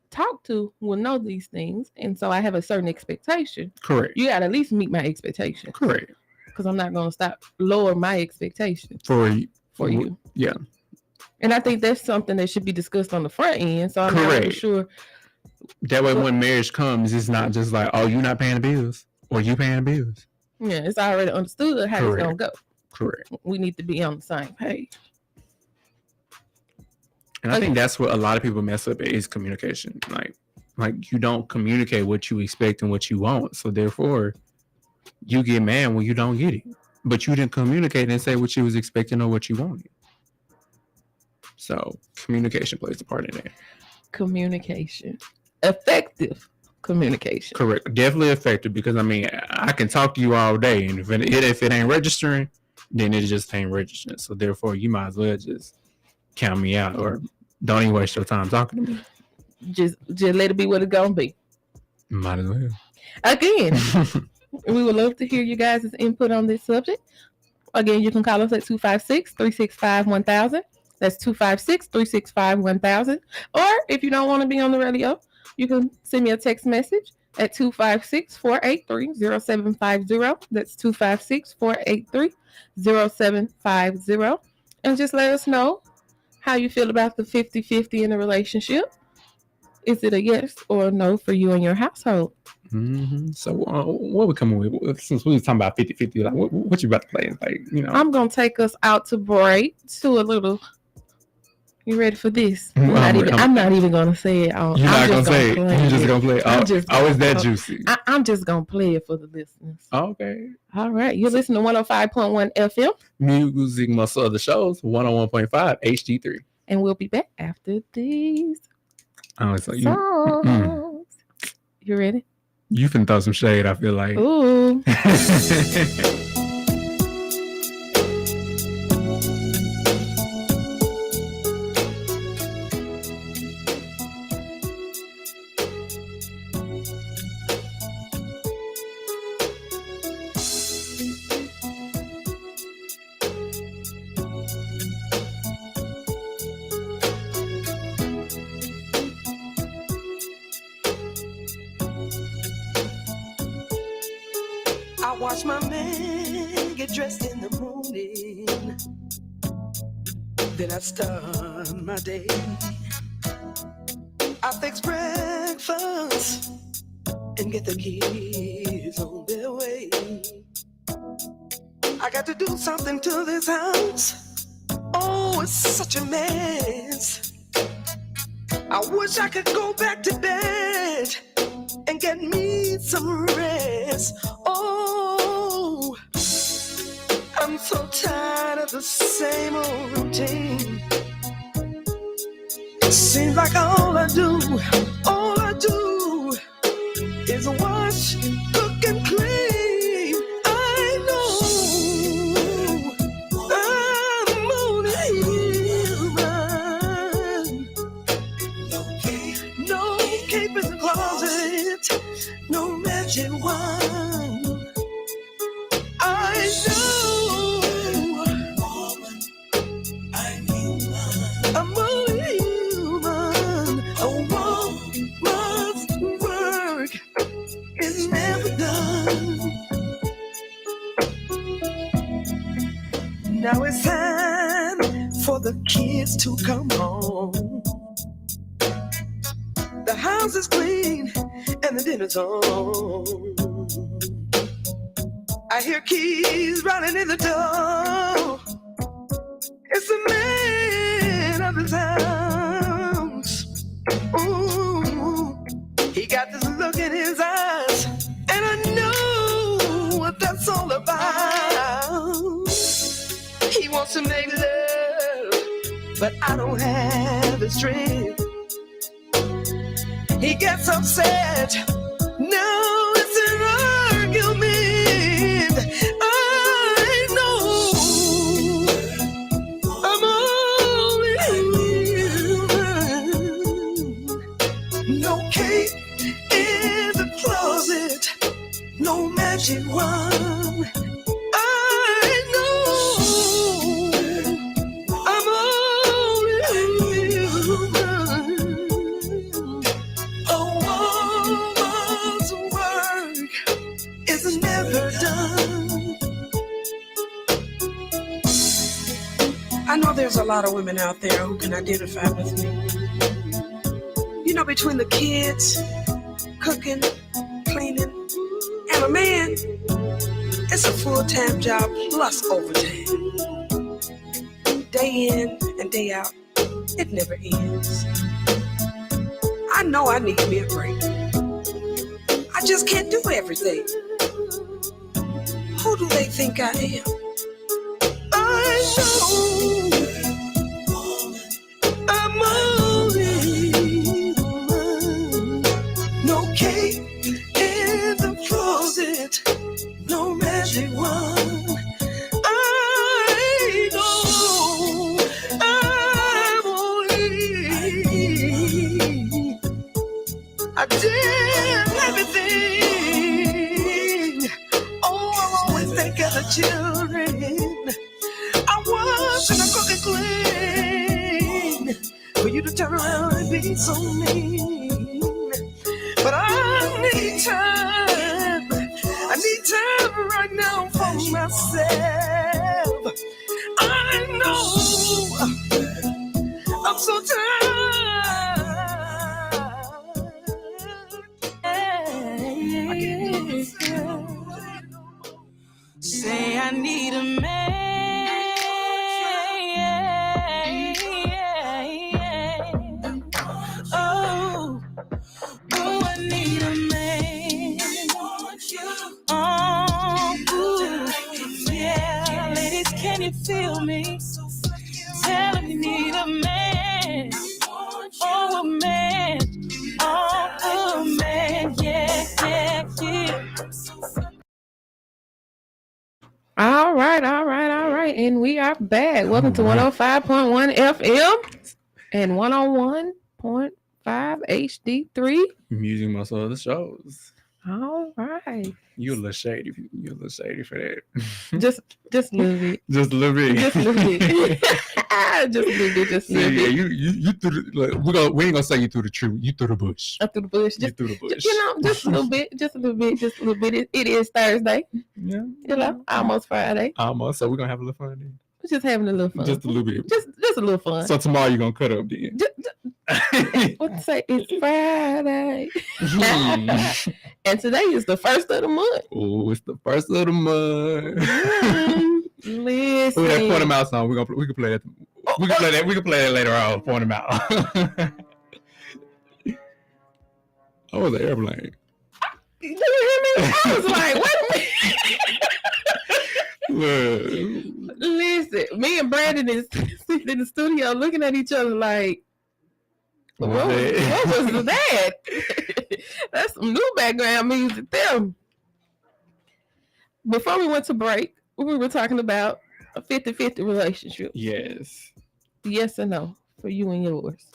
talk to will know these things. And so I have a certain expectation. Correct. You gotta at least meet my expectation. Correct. Because I'm not gonna lower my expectation For you. Yeah. And I think that's something that should be discussed on the front end. So I'm not really Correct. sure. That way when marriage comes, it's not just like, oh, you're not paying the bills or you paying the bills. Yeah, it's already understood how it's gonna go. Correct. We need to be on the same page. And I think that's what a lot of people mess up is communication. Like you don't communicate what you expect and what you want. So therefore, you get mad when you don't get it. But you didn't communicate and say what you was expecting or what you wanted. So communication plays a part in that. Communication. Effective communication. Correct. Definitely effective because I mean I can talk to you all day and if it ain't registering, then it just ain't registering. So therefore you might as well just count me out or don't even waste your time talking to me. Just let it be what it's gonna be. Might as well. Again, we would love to hear you guys' input on this subject. Again, you can call us at 256-365-1000. That's 256-365-1000. Or if you don't want to be on the radio, you can send me a text message at 256-483-0750. That's 256-483-0750. And just let us know how you feel about the 50-50 in a relationship. Is it a yes or a no for you and your household? Mm-hmm. So what we coming with? Since we was talking about 50-50, like what you about to play? Like, I'm going to take us out to break to a little... You ready for this? I'm not even going to say it. You're not going to say it. You're just going to play it. Is that juicy? I'm just going to play it for the listeners. Okay. All right. You're listening to 105.1 FM. Music Muscle of the Shows, 101.5 HD3. And we'll be back after these So songs. You ready? You finna throw some shade, I feel like. Ooh. I watch my man get dressed in the morning. Then I start my day. I fix breakfast and get the kids on their way. I got to do something to this house. Oh, it's such a mess. I wish I could go back to bed and get me some rest. Oh, I'm so tired of the same old routine. Seems like all I do is wash, cook, and clean. I know I'm only human. No cape in the closet, no magic wand. I know I'm only human. A woman must work. Now it's time for the kids to come home. The house is clean and the dinner's on. I hear keys running in the door. It's the man of his house. Ooh, he got this look in his eyes, and I know what that's all about. He wants to make love, but I don't have the strength. He gets upset. No, it's an argument. I know I'm only human. No cake in the closet, no magic wand. I know I'm only human. A woman's work is never done. I know there's a lot of women out there who can identify with me. You know, between the kids, cooking, cleaning, and a man, it's a full-time job plus overtime. Day in and day out, it never ends. I know I need me a break. I just can't do everything. Who do they think I am? I know I'm only human. No cake in the closet, no magic wand. I know I'm only. I did everything. Oh, I always think of the children. I was in a cooking clean for you to turn around and be so mean. But I need time. I need time right now for myself. I know I'm so tired. Say I need a man. Oh, oh, I need a man. Oh, ooh, yeah, ladies, can you feel me? Tell them you need a man. Oh, a man. Oh, a man. Yeah, yeah, yeah. All right. And we are back. Welcome to 105.1 FM and 101.5 HD3. Music muscle of the shows. All right. You're a little shady. You're a little shady for that. Just a little bit. Just a little bit. Just a little bit. Just a little bit. Just a little Yeah, bit. you threw the, like, we ain't gonna say you threw the tree. You threw the bush. Up through the bush. You Just, threw the bush. you know, just a little bit. Just a little bit. Just a little bit. It is Thursday. Yeah. You know, almost Friday. Almost. So we're gonna have a little fun then. We're just having a little fun. Just a little bit. Just a little fun. So tomorrow you're gonna cut up then. What to say? It's Friday. And today is the first of the month. Oh, it's the first of the month. Listen. Oh, that Point 'em Out song. We can play that. We can play that later on. Point 'em Out. Oh, it was an airplane. Did you hear me? I was like, wait a minute. Listen, me and Brandon is sitting in the studio looking at each other like, what was that? That's some new background music there. Before we went to break, we were talking about a 50-50 relationship. Yes. Yes or no for you and yours.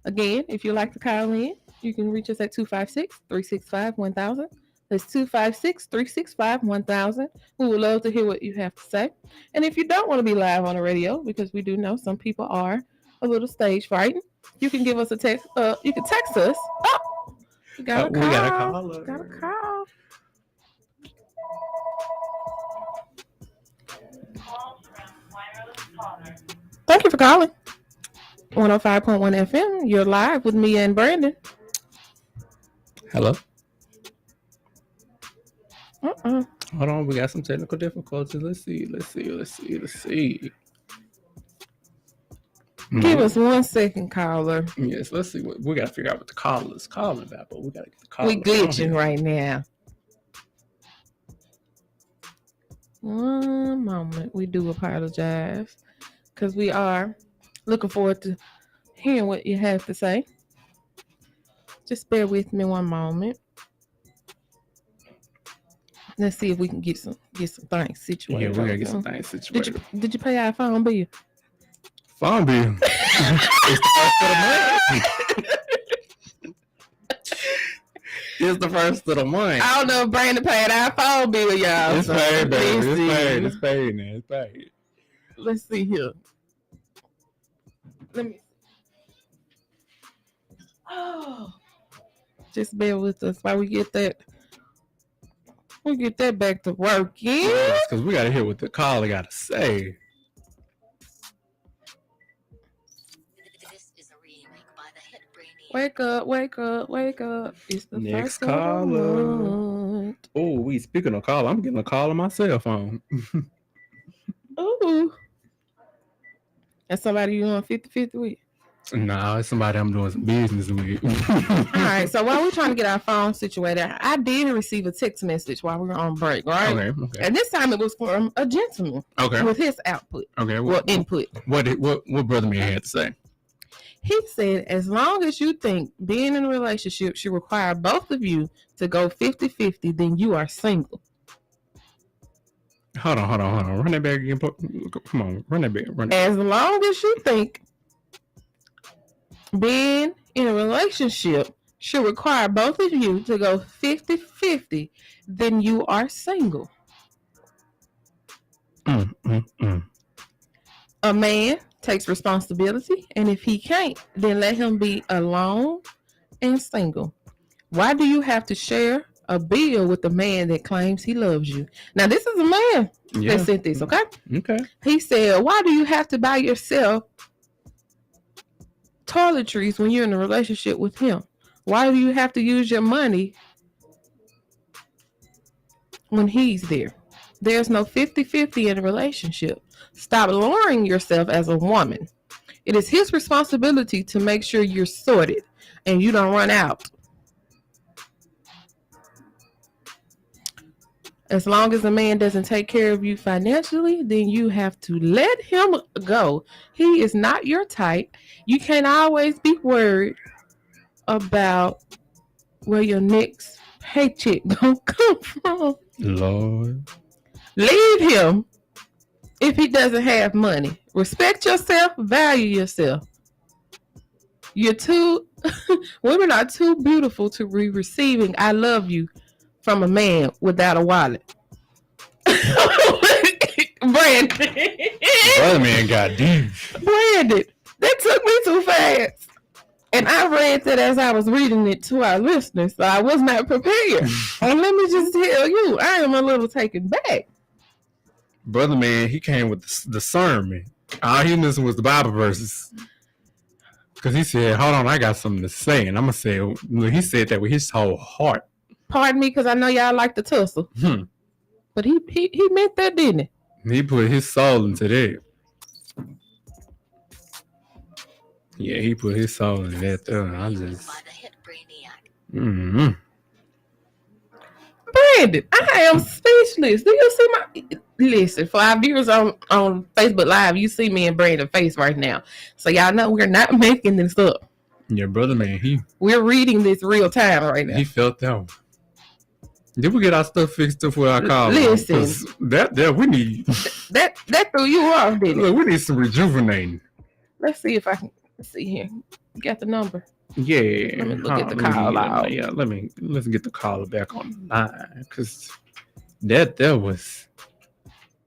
Again, if you'd like to call in, you can reach us at 256-365-1000. That's 256-365-1000. We would love to hear what you have to say. And if you don't want to be live on the radio, because we do know some people are a little stage frightened, you can give us a text. You can text us. Oh, we got a call. We got a caller. Got a call. for calling. 105.1 FM. You're live with me and Brandon. Hello. Uh-uh. Hold on, we got some technical difficulties. Let's see. Give us 1 second, caller. Yes, let's see. We got to figure out what the caller is calling about, but we got to get the caller. We glitching right now. 1 moment. We do apologize because we are looking forward to hearing what you have to say. Just bear with me 1 moment. Let's see if we can get some things situated. Yeah, we gotta get some now. things situated. Did you pay our phone bill? Phone bill. It's the first of the month. It's the first of the month. I don't know if Brandon paid our phone bill, y'all. It's paid, baby. It's paid now. It's paid. Let's see here. Let me. Oh, just bear with us while we get that. We get that back to working. Because we gotta hear what the caller gotta say. This is a remake by the hit Brainiac. Wake up, wake up, wake up. It's the Next first of the caller. month. Oh, we speaking of call. I'm getting a call on my cell phone. Ooh. That's somebody you on 50-50 with? Nah, it's somebody I'm doing some business with. All right, so while we're trying to get our phone situated, I did receive a text message while we were on break, right? Okay. And this time it was from a gentleman Okay. with his output, Okay. well, input. What brother man had to say? He said, as long as you think being in a relationship should require both of you to go 50-50, then you are single. Hold on. Run that back again. Come on, run that back. As long as you think being in a relationship should require both of you to go 50-50, then you are single. A man takes responsibility, and if he can't, then let him be alone and single. Why do you have to share a bill with a man that claims he loves you? Now, this is a man that said this, okay? Okay. He said, why do you have to buy yourself toiletries when you're in a relationship with him? Why do you have to use your money when he's there? There's no 50-50 in a relationship. Stop lowering yourself as a woman. It is his responsibility to make sure you're sorted and you don't run out. As long as a man doesn't take care of you financially, then you have to let him go. He is not your type. You can't always be worried about where your next paycheck gonna come from. Lord. Leave him if he doesn't have money. Respect yourself, value yourself. Women are too beautiful to be receiving I love you from a man without a wallet. Brandon. Brother man got deep. Brandon, that took me too fast. And I read that as I was reading it to our listeners, so I was not prepared. And let me just tell you, I am a little taken back. Brother man, he came with the sermon. All he knew was the Bible verses. Because he said, hold on, I got something to say. And I'm going to say, look, he said that with his whole heart. Pardon me, because I know y'all like to tussle. But he meant that, didn't he? He put his soul into that. Yeah, he put his soul into that. I just... By the hit Brainiac. Brandon, I am speechless. Do you see my... Listen, for our viewers on Facebook Live, you see me and Brandon's face right now. So y'all know we're not making this up. Your brother, man, we're reading this real time right now. He felt that. Did we get our stuff fixed up for our call? Listen. That we need... that threw you off, didn't it? Look, we need some rejuvenating. Let's see if I can see here. You got the number? Yeah. Let me look at the call out. Yeah, let's get the caller back on the line. Because that was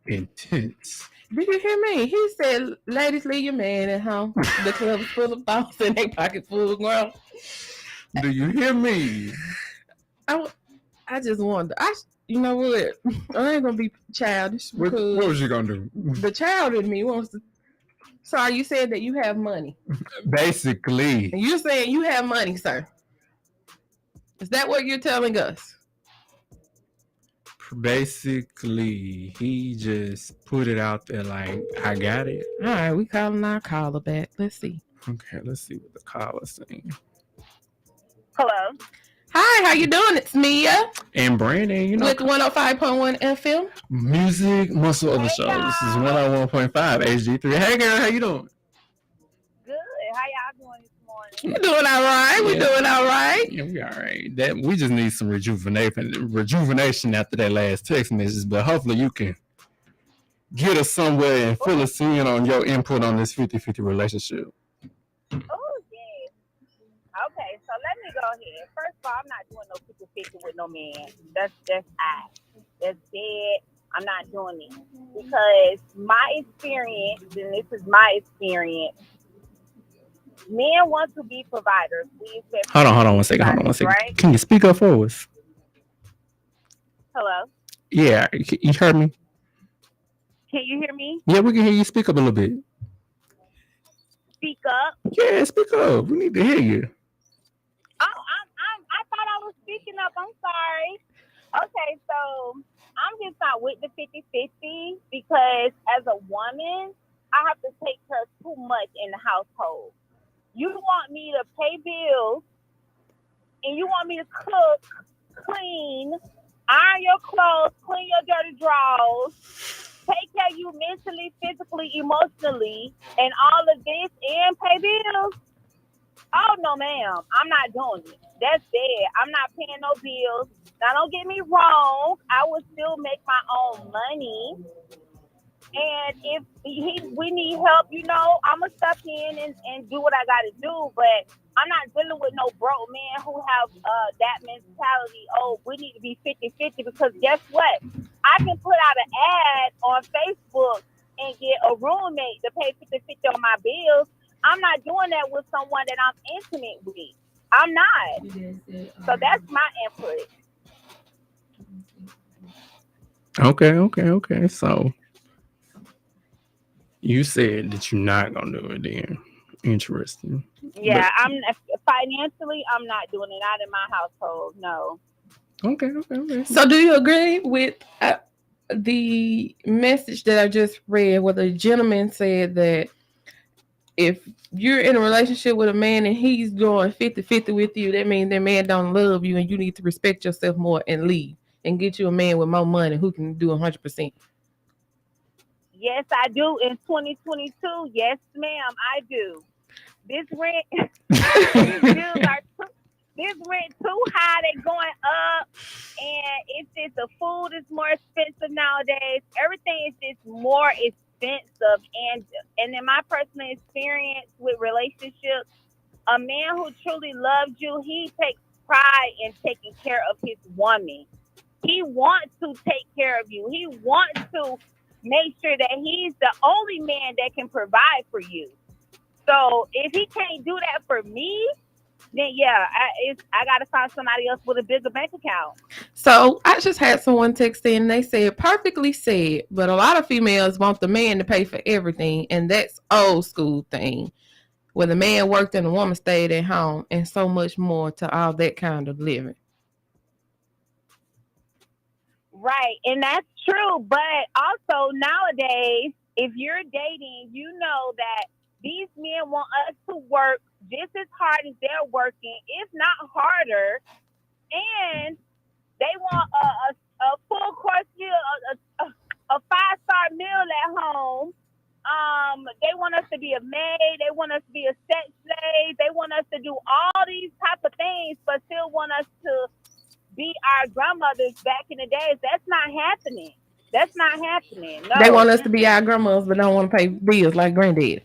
intense. Did you hear me? He said, ladies, leave your man at home. The club is full of thoughts and they pocket full of ground. Do you hear me? I just wonder. You know what? I ain't gonna be childish. What was you gonna do? The child in me wants to So are you saying that you have money? Basically, And you're saying you have money, sir. Is that what you're telling us? basically, he just put it out there like, I got it. All right, we calling our caller back. Let's see. Okay, let's see what the caller's saying. Hello. Hi, how you doing? It's Mia And Brandon, you know, with 105.1 FM. music muscle of the show. This is 101.5 HD3. Hey, girl, how you doing? Good. How y'all doing this morning? We're doing all right. We're doing all right. Yeah, we all right. That we just need some rejuvenation after that last text message, but hopefully you can get us somewhere and fill us in on your input on this 50-50 relationship. Oh, yes. Okay, so let me go ahead. First of all, I'm not doing no 50-50 with no man. That's dead. I'm not doing it because my experience, and this is my experience, men want to be providers. We expect Hold on one second. right? Can you speak up for us? Hello? Yeah, you heard me? Can you hear me? Yeah, we can hear you. Speak up a little bit. Speak up. Yeah, speak up. We need to hear you. Oh, I thought I was speaking up. I'm sorry. Okay, so I'm just not with the 50-50 because as a woman, I have to take care of too much in the household. You want me to pay bills and you want me to cook, clean, iron your clothes, clean your dirty drawers, take care of you mentally, physically, emotionally, and all of this and pay bills? Oh, no, ma'am. I'm not doing it. That's dead. I'm not paying no bills. Now, don't get me wrong. I will still make my own money. And if we need help, you know, I'm going to step in and do what I got to do. But I'm not dealing with no broke men who have that mentality. Oh, we need to be 50-50 because guess what? I can put out an ad on Facebook and get a roommate to pay 50-50 on my bills. I'm not doing that with someone that I'm intimate with. I'm not. So that's my input. Okay. So you said that you're not gonna do it then. Interesting. Yeah, I'm financially, I'm not doing it. Not in my household. No. Okay. So do you agree with the message that I just read where the gentleman said that if you're in a relationship with a man and he's doing 50-50 with you, that means that man don't love you and you need to respect yourself more and leave and get you a man with more money who can do 100%. Yes, I do. In 2022, yes, ma'am, I do. This rent, this rent too high. They're going up, and it's just the food is more expensive nowadays. Everything is just more expensive, and in my personal experience with relationships, a man who truly loves you, he takes pride in taking care of his woman. He wants to take care of you. He wants to make sure that he's the only man that can provide for you. So if he can't do that for me, then yeah, I got to find somebody else with a bigger bank account. So I just had someone text in and they said, perfectly said, but a lot of females want the man to pay for everything. And that's old school thing where the man worked and the woman stayed at home and so much more to all that kind of living. Right. And that's true. But also nowadays, if you're dating, you know that these men want us to work just as hard as they're working, if not harder. And they want a full course meal, a 5-star meal at home. They want us to be a maid. They want us to be a sex slave. They want us to do all these type of things, but still want us to be our grandmothers back in the days. That's not happening. No. They want us to be our grandmothers, but don't want to pay bills like granddaddy.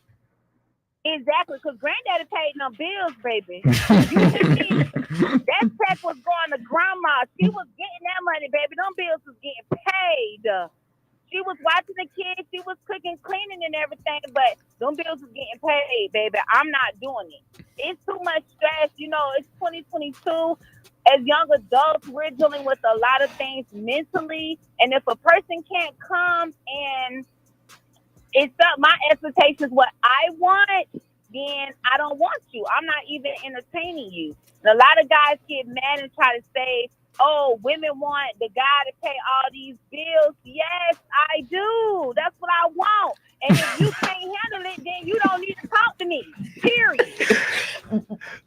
Exactly, because granddaddy paid no bills, baby. You see, that check was going to grandma. She was getting that money, baby. Them bills was getting paid. She was watching the kids. She was cooking, cleaning, and everything, but them bills was getting paid, baby. I'm not doing it. It's too much stress. You know, it's 2022. As young adults, we're dealing with a lot of things mentally, and if a person can't come and it's up my expectations what I want, then I don't want you. I'm not even entertaining you. And a lot of guys get mad and try to say, oh, women want the guy to pay all these bills. Yes, I do. That's what I want. And if you can't handle it, then you don't need to talk to me. Period.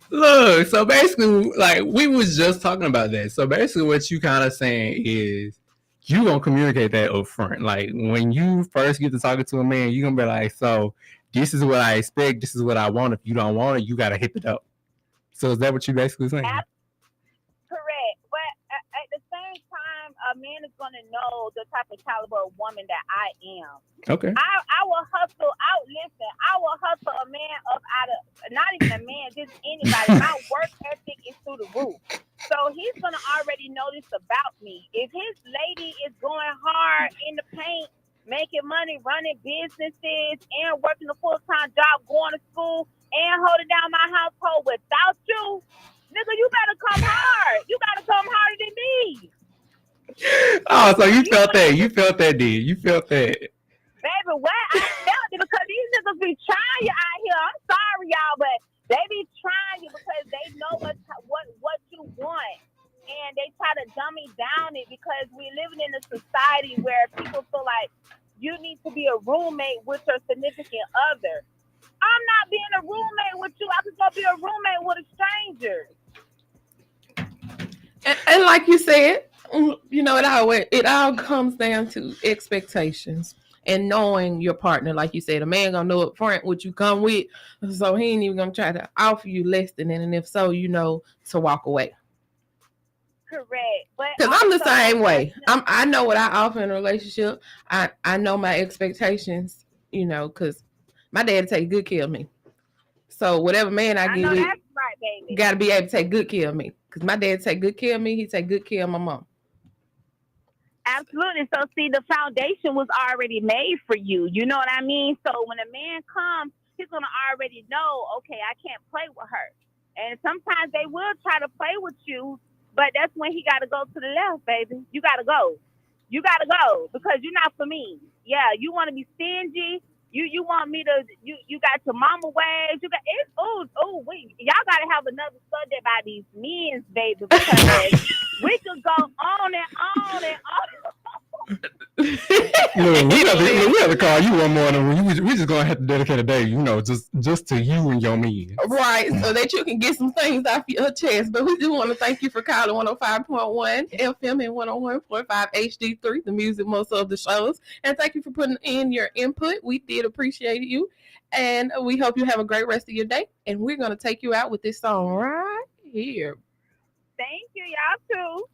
Look, so basically, like we was just talking about that. So basically, what you kind of saying is you gonna communicate that up front. Like when you first get to talking to a man, you gonna be like, "So this is what I expect. This is what I want. If you don't want it, you gotta hit the door." So is that what you basically saying? Correct. But at the same time, a man is going to know the type of caliber of woman that I am. Okay. I will hustle out. Listen, I will hustle a man up out of, not even a man, just anybody. My work ethic is through the roof. So he's going to already know this about me. If his lady is going hard in the paint, making money, running businesses, and working a full-time job, going to school, and holding down my household without you, nigga, you better come hard. You gotta come harder than me. Oh, so you felt that. You felt that, did you felt that? Baby, what? I felt it because these niggas be trying you out here. I'm sorry, y'all, but they be trying you because they know what you want. And they try to dummy down it because we're living in a society where people feel like you need to be a roommate with your significant other. I'm not being a roommate with you. I could go be a roommate with a stranger. And like you said, you know, it all comes down to expectations and knowing your partner. Like you said, a man gonna know up front what you come with, so he ain't even gonna try to offer you less than it. And if so, you know to walk away. Correct, but because I'm the same way. I know what I offer in a relationship. I know my expectations. You know, because my dad take good care of me. So whatever man I get with, that's right, baby. Got to be able to take good care of me. Because my dad take good care of me. He take good care of my mom. Absolutely. So see, the foundation was already made for you. You know what I mean? So when a man comes, he's gonna already know, okay, I can't play with her. And sometimes they will try to play with you, but that's when he got to go to the left, baby. You got to go. You got to go because you're not for me. Yeah, you want to be stingy. You want me to, you got your mama ways. You got, it's, y'all got to have another subject about these men, baby, because we could go on and on and on. Look, we have to call you one morning. We just gonna have to dedicate a day, you know, just to you and your men. Right, so that you can get some things off your chest. But we do want to thank you for calling 105.1 FM and 101.5 HD3, the music most of the shows. And thank you for putting in your input. We did appreciate you. And we hope you have a great rest of your day. And we're going to take you out with this song right here. Thank you, y'all too.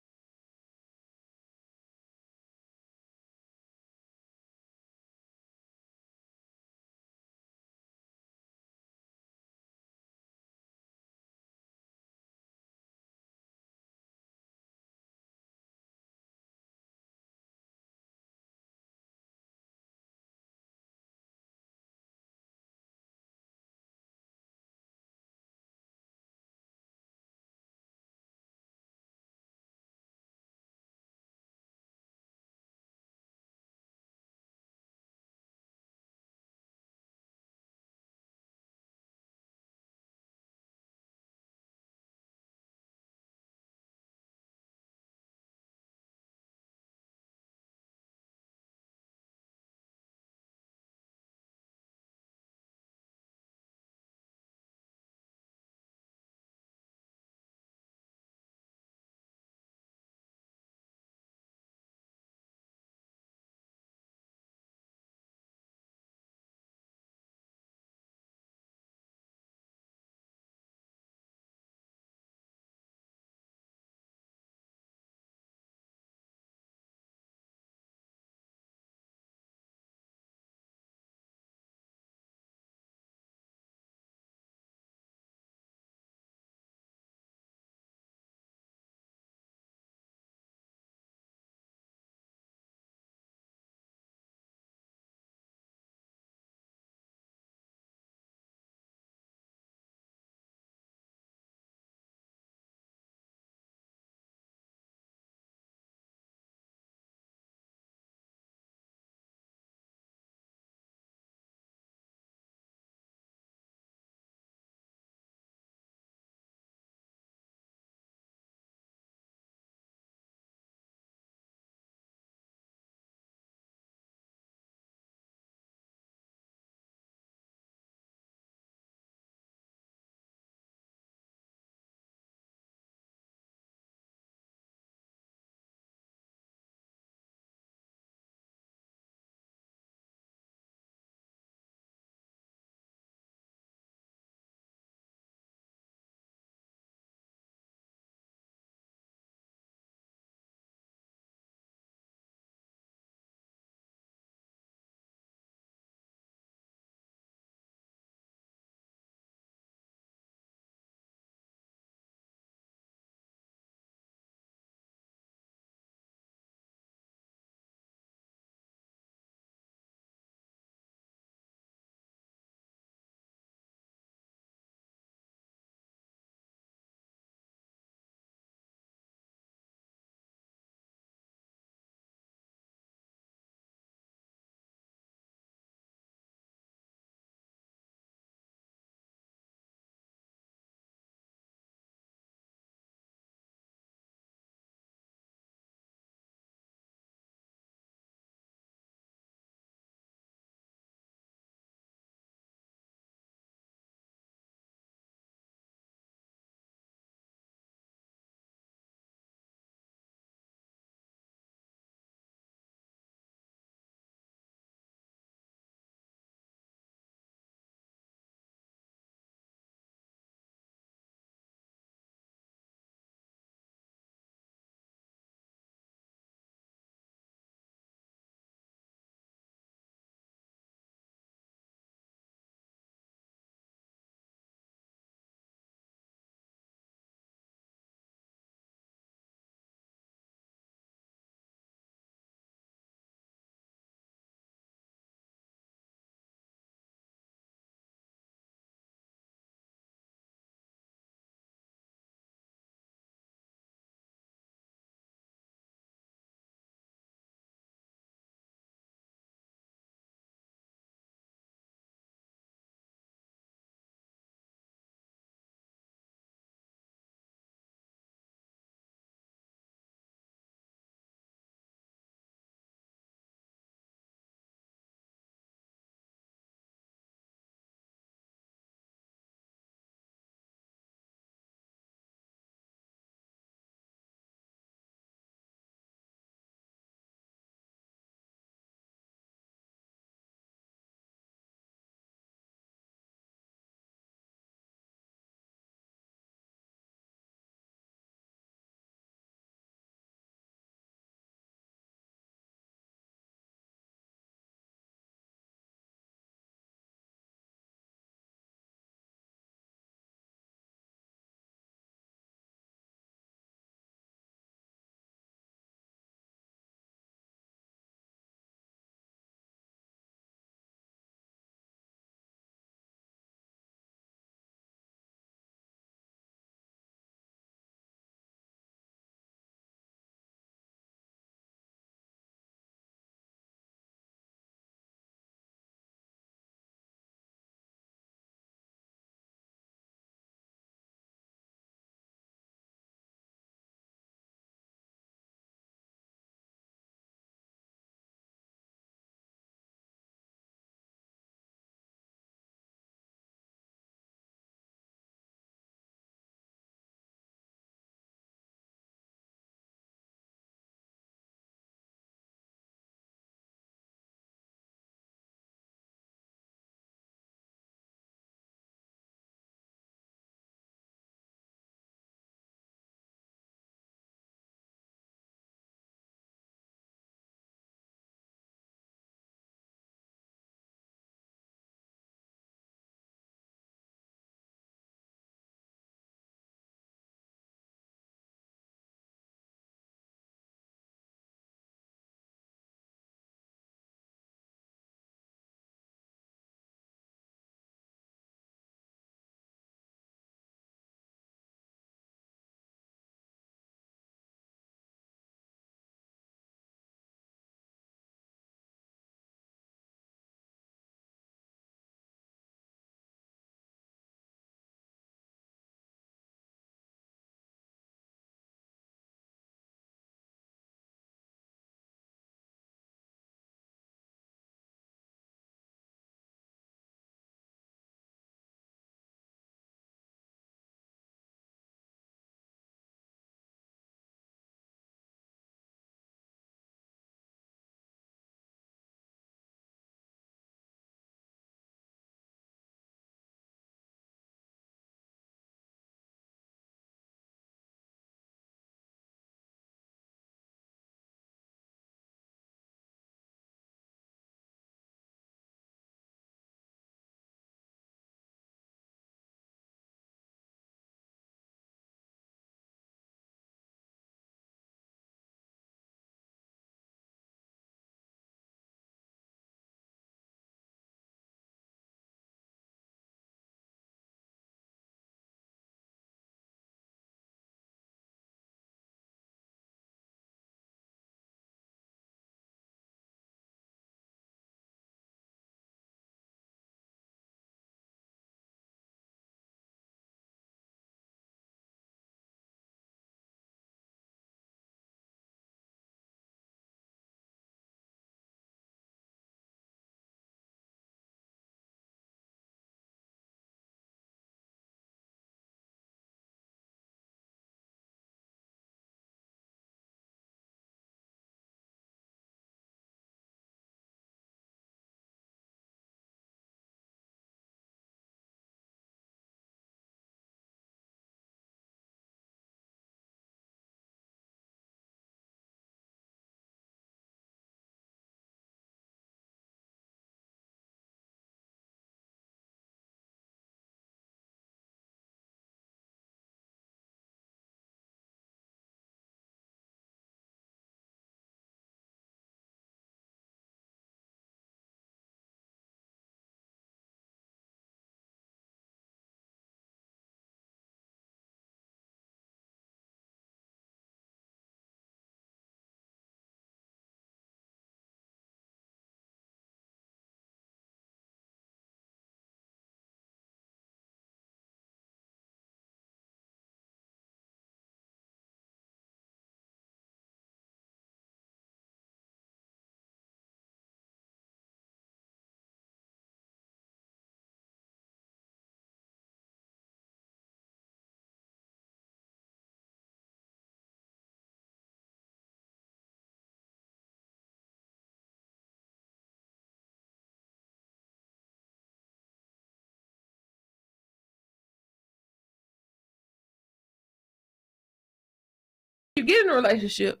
you get in a relationship,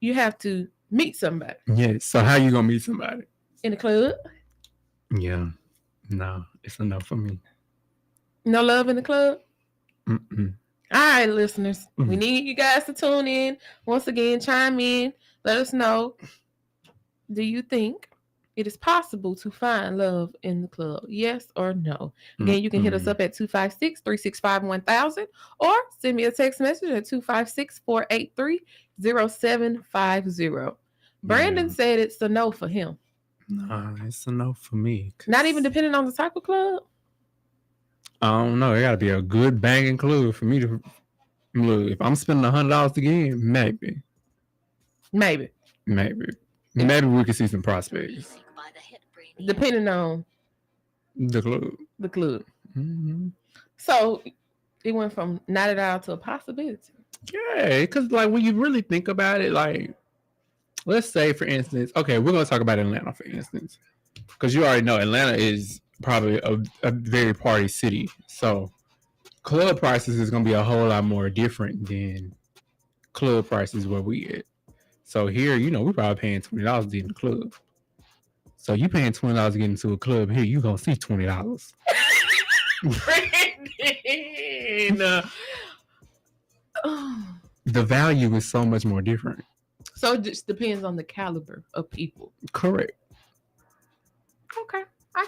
you have to meet somebody Yeah. So how you gonna meet somebody? in the club. Yeah. No, it's enough for me. No love in the club. Mm-mm. All right, listeners, we Mhm. need you guys to tune in. Once again, chime in. Let us know. Do you think it is possible to find love in the club? Yes or no? Again, you can hit us Mm-mm. up at 256-365-1000 or send me a text message at 256-483-0750. Brandon Yeah. said it's a no for him. No, it's a no for me. 'cause Not even depending on the type of club. I don't know. It gotta be a good banging club for me to look. If I'm spending $100 again, maybe. Maybe. Maybe we could see some prospects. Depending on The club. the club. Mm-hmm. So it went from not at all to a possibility. Yeah, because like when you really think about it, like let's say for instance, okay, we're gonna talk about Atlanta for instance, because you already know Atlanta is probably a very party city, so club prices is gonna be a whole lot more different than club prices where we at. So here, you know, we're probably paying $20 to get in the club. So you paying $20 to get into a club here, you gonna see $20. Brandon. The value is so much more different. So it just depends on the caliber of people. Correct. Okay. I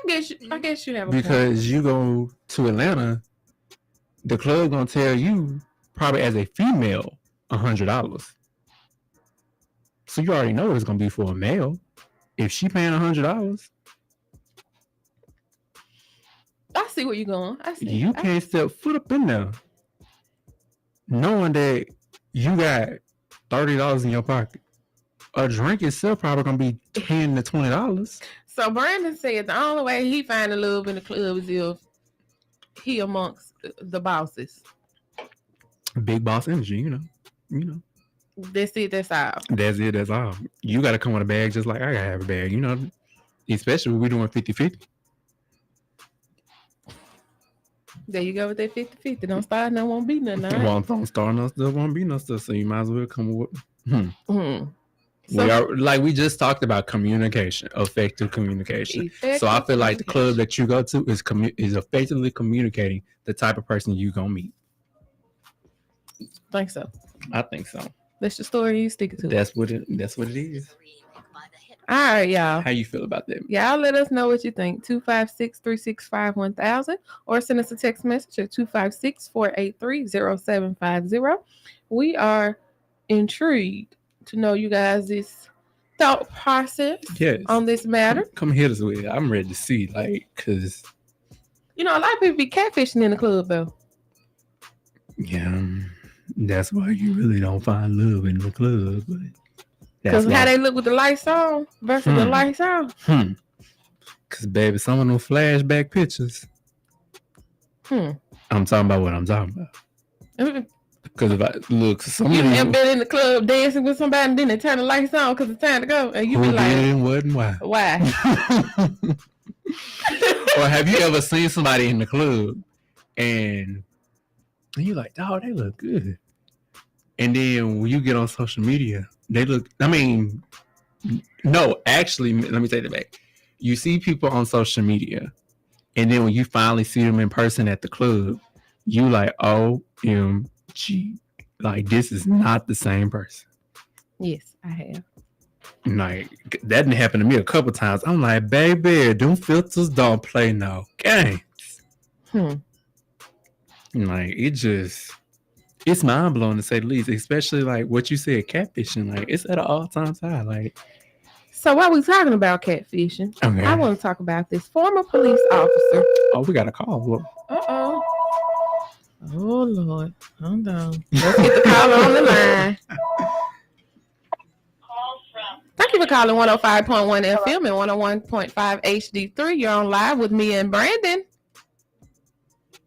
guess you have a Because you go to Atlanta, the club gonna tell you probably as a female $100. So you already know it's gonna be for a male. If she paying $100, I see where you're going. I see. you can't step foot up in there, knowing that you got $30 in your pocket. A drink itself probably gonna be $10 to $20. So Brandon said the only way he find a love in the club is if he amongst the bosses. Big boss energy, you know. That's it. That's all. That's it. That's all. You got to come with a bag just like I got to have a bag, you know, especially when we're doing 50-50. There you go with that 50-50. Don't start, no won't be nothing. All right? Well, don't start no stuff, won't be no stuff, so you might as well come with. So, We are like we just talked about communication, effective communication. So I feel like the club that you go to is effectively communicating the type of person you gonna meet. Think so. I think so. That's the story you stick to. That's what it is. All right, y'all. How you feel about that? Y'all let us know what you think. 256-365-1000 or send us a text message at 256-483-0750. We are intrigued to know you guys' thought process on this matter. Come hit us with it. I'm ready to see, like, cause you know a lot of people be catfishing in the club though. Yeah, that's why you really don't find love in the club. Because how they look with the lights on versus the lights out. Because, baby, some of them flashback pictures. I'm talking about what I'm talking about. Because if I look, some you of them ever been in the club dancing with somebody and then they turn the lights on because it's time to go, and you who be like, did and what and why? Why? Or have you ever seen somebody in the club and you're like, dog, they look good. And then when you get on social media, they look, no, actually, let me take it back. You see people on social media, and then when you finally see them in person at the club, you like, OMG, like, this is not the same person. Yes, I have. Like, that didn't happen to me a couple times. I'm like, baby, them filters don't play no games. Like, it's mind blowing to say the least, especially like what you said, catfishing. Like, it's at an all-time high. Like, so while we talking about catfishing, okay. I want to talk about this former police officer. Oh, we got a call. Look. Oh Lord, hold on. Let's get the caller on the line. Thank you for calling 105.1 FM and 101.5 HD3. You're on live with me and Brandon.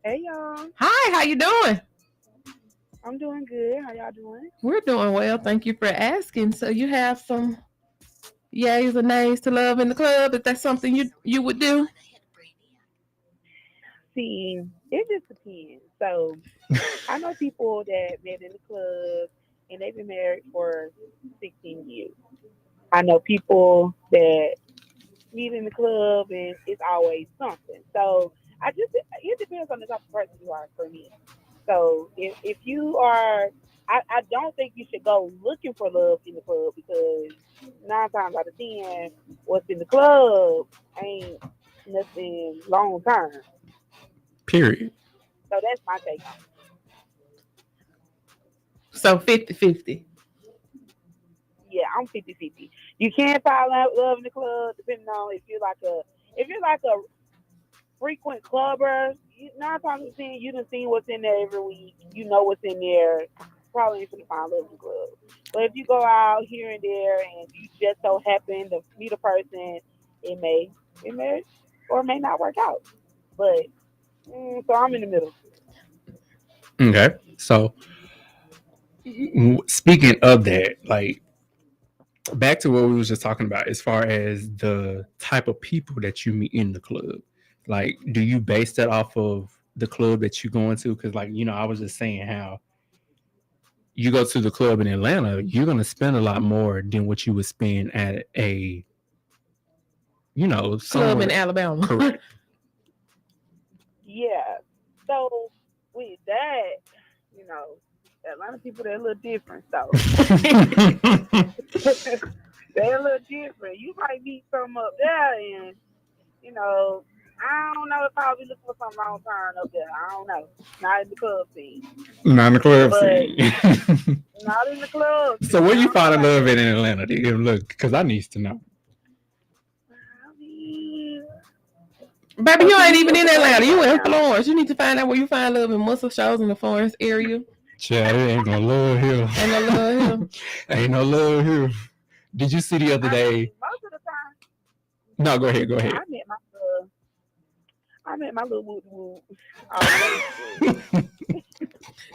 Hey y'all. Hi, how you doing? I'm doing good. How y'all doing? We're doing well. Thank you for asking. So you have some yays or nays to love in the club? If that's something you would do? See, it just depends. So I know people that met in the club and they've been married for 16 years. I know people that meet in the club and it's always something. So it depends on the type of person you are for me. So if you are, I don't think you should go looking for love in the club because 9 times out of 10, what's in the club ain't nothing long term. Period. So that's my take on it. So 50-50. Yeah, I'm 50-50. You can't find love in the club depending on if you're like a frequent clubber. 9 times out of 10, you done seen what's in there every week. You know what's in there. Probably ain't gonna find love in the club. But if you go out here and there and you just so happen to meet a person, it may or may not work out. But so I'm in the middle. Okay, so speaking of that, like back to what we was just talking about as far as the type of people that you meet in the club, like do you base that off of the club that you're going to? Because like, you know, I was just saying how you go to the club in Atlanta, you're going to spend a lot more than what you would spend at a, you know, Club in Alabama. Correct. Yeah. So with that, you know, Atlanta people, they're a little different. So they're a little different. You might meet some up there and, you know, I don't know if I'll be looking for something long term up there. I don't know. Not in the club scene. Not in the club But scene. not in the club scene. So where you find love in Atlanta? Look, because I need to know. I mean, Baby, you ain't even in Atlanta. You in Florence. You need to find out where you find love in muscle shows in the Florence area. Child, it ain't no love here. Ain't no love here. Ain't no love here. Did you see the other day? Most of the time. No, go ahead. I met my little woo woo.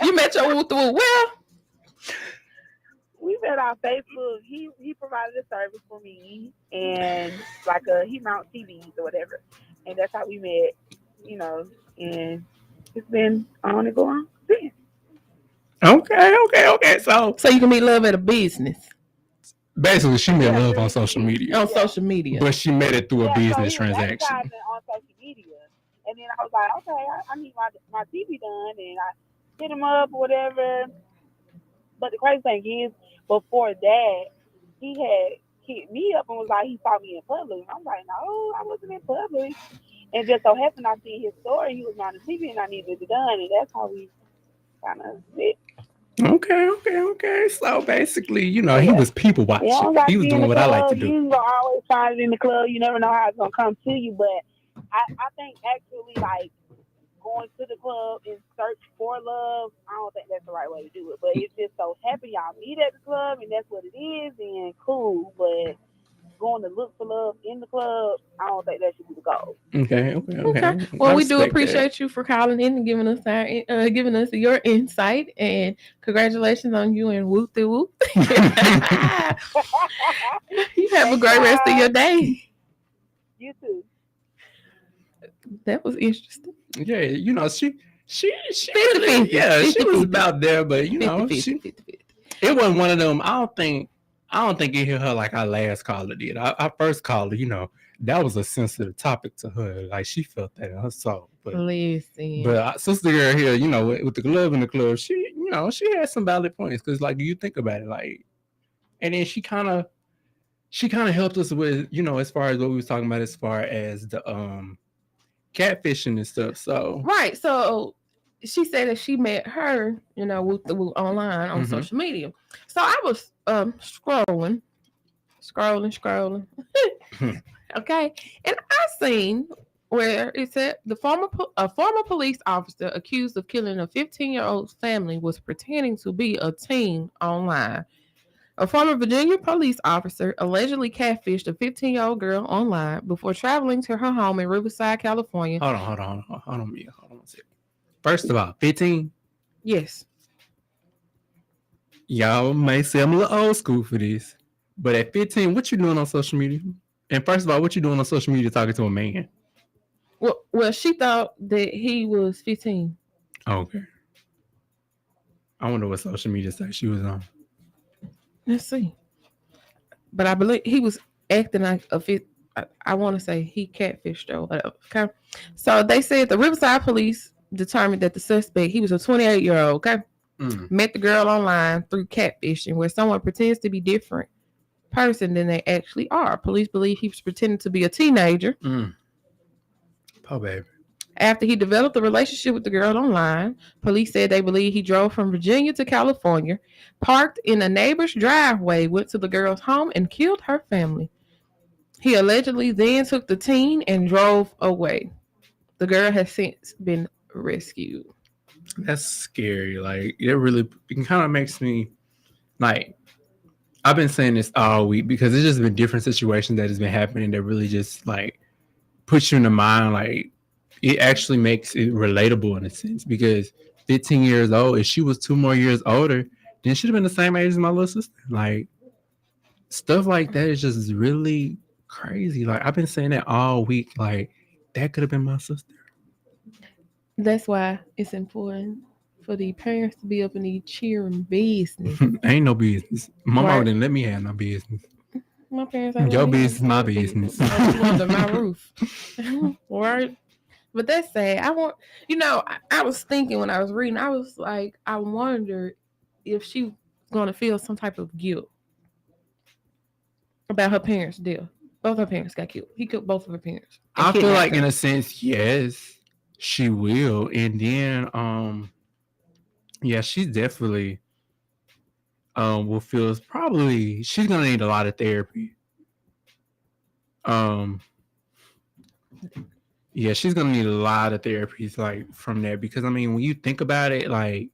You met your woo woo. Well, we met on Facebook. He provided a service for me, and he mounts TVs or whatever, and that's how we met. You know, and it's been on and go on since. Okay. So you can meet love at a business. Basically, she met love on social media. On social media. But she met it through a business transaction. On social media. And then I was like, okay, I need my TV done. And I hit him up or whatever. But the crazy thing is, before that, he had hit me up and was like, he saw me in public. And I'm like, no, I wasn't in public. And just so happened, I seen his story. He was on the TV and I needed it done. And that's how we kind of met. Okay. So basically, you know, he was people watching. He was doing what I like to do. You gonna always find it in the club. You never know how it's gonna come to you. But I think actually like going to the club and search for love, I don't think that's the right way to do it. But it's just so happy y'all meet at the club and that's what it is, and cool. But going to look for love in the club, I don't think that should be the goal. Okay. Well, we do appreciate you for calling in and giving us your insight, and congratulations on you and whoop de whoop. You have a great rest of your day. You too. That was interesting. Yeah, you know, she 50-50. Yeah, she 50-50. was about there, but you know, 50-50. it wasn't one of them. I don't think it hit her like our last caller did. Our first caller, you know, that was a sensitive topic to her. Like she felt that in her soul. But listen, sister girl here, you know, with the love in the club, she had some valid points because, like, you think about it, like, and then she kind of helped us with, you know, as far as what we was talking about, as far as the catfishing and stuff. So right, so she said that she met her, you know, with the online on social media. So I was scrolling. Okay, and I seen where it said a former police officer accused of killing a 15-year-old family was pretending to be a teen online. A former Virginia police officer allegedly catfished a 15-year-old girl online before traveling to her home in Riverside, California. Hold on, Mia. Hold on a second. First of all, 15? Yes. Y'all may say I'm a little old school for this, but at 15, what you doing on social media? And first of all, what you doing on social media talking to a man? Well, she thought that he was 15. Okay. I wonder what social media site she was on. Let's see. But I believe he was acting like a fit. I want to say he catfished or whatever. Okay. So they said the Riverside police determined that the suspect, he was a 28-year-old, okay, met the girl online through catfishing, where someone pretends to be different person than they actually are. Police believe he was pretending to be a teenager. Oh, baby. After he developed a relationship with the girl online, police said they believe he drove from Virginia to California, parked in a neighbor's driveway, went to the girl's home, and killed her family. He allegedly then took the teen and drove away. The girl has since been rescued. That's scary. Like, it kind of makes me, like, I've been saying this all week because it's just been different situations that has been happening that really just, like, puts you in the mind, like, it actually makes it relatable in a sense, because 15 years old, if she was 2 more years older, then she'd have been the same age as my little sister. Like, stuff like that is just really crazy. Like, I've been saying that all week. Like, that could have been my sister. That's why it's important for the parents to be up in the cheering business. Ain't no business. My mama Right. didn't let me have no business. My parents ain't Your let me business, have my no business. Under my roof. Right? But that's sad. I was thinking when I was reading, I was like, I wonder if she was going to feel some type of guilt about her parents' death. Both her parents got killed. He killed both of her parents. I feel like, in a sense, yes, she will. And then, yeah, she's definitely will feel probably she's gonna need a lot of therapy. Yeah, she's gonna need a lot of therapies, like, from that, because I mean, when you think about it, like,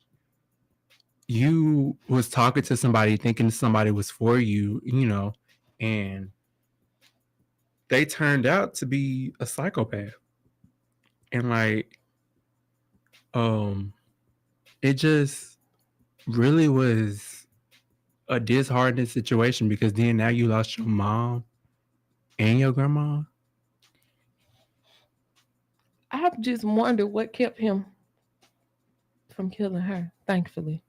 you was talking to somebody thinking somebody was for you, and they turned out to be a psychopath. And like, it just really was a disheartening situation, because then now you lost your mom and your grandma. I just wonder what kept him from killing her, thankfully.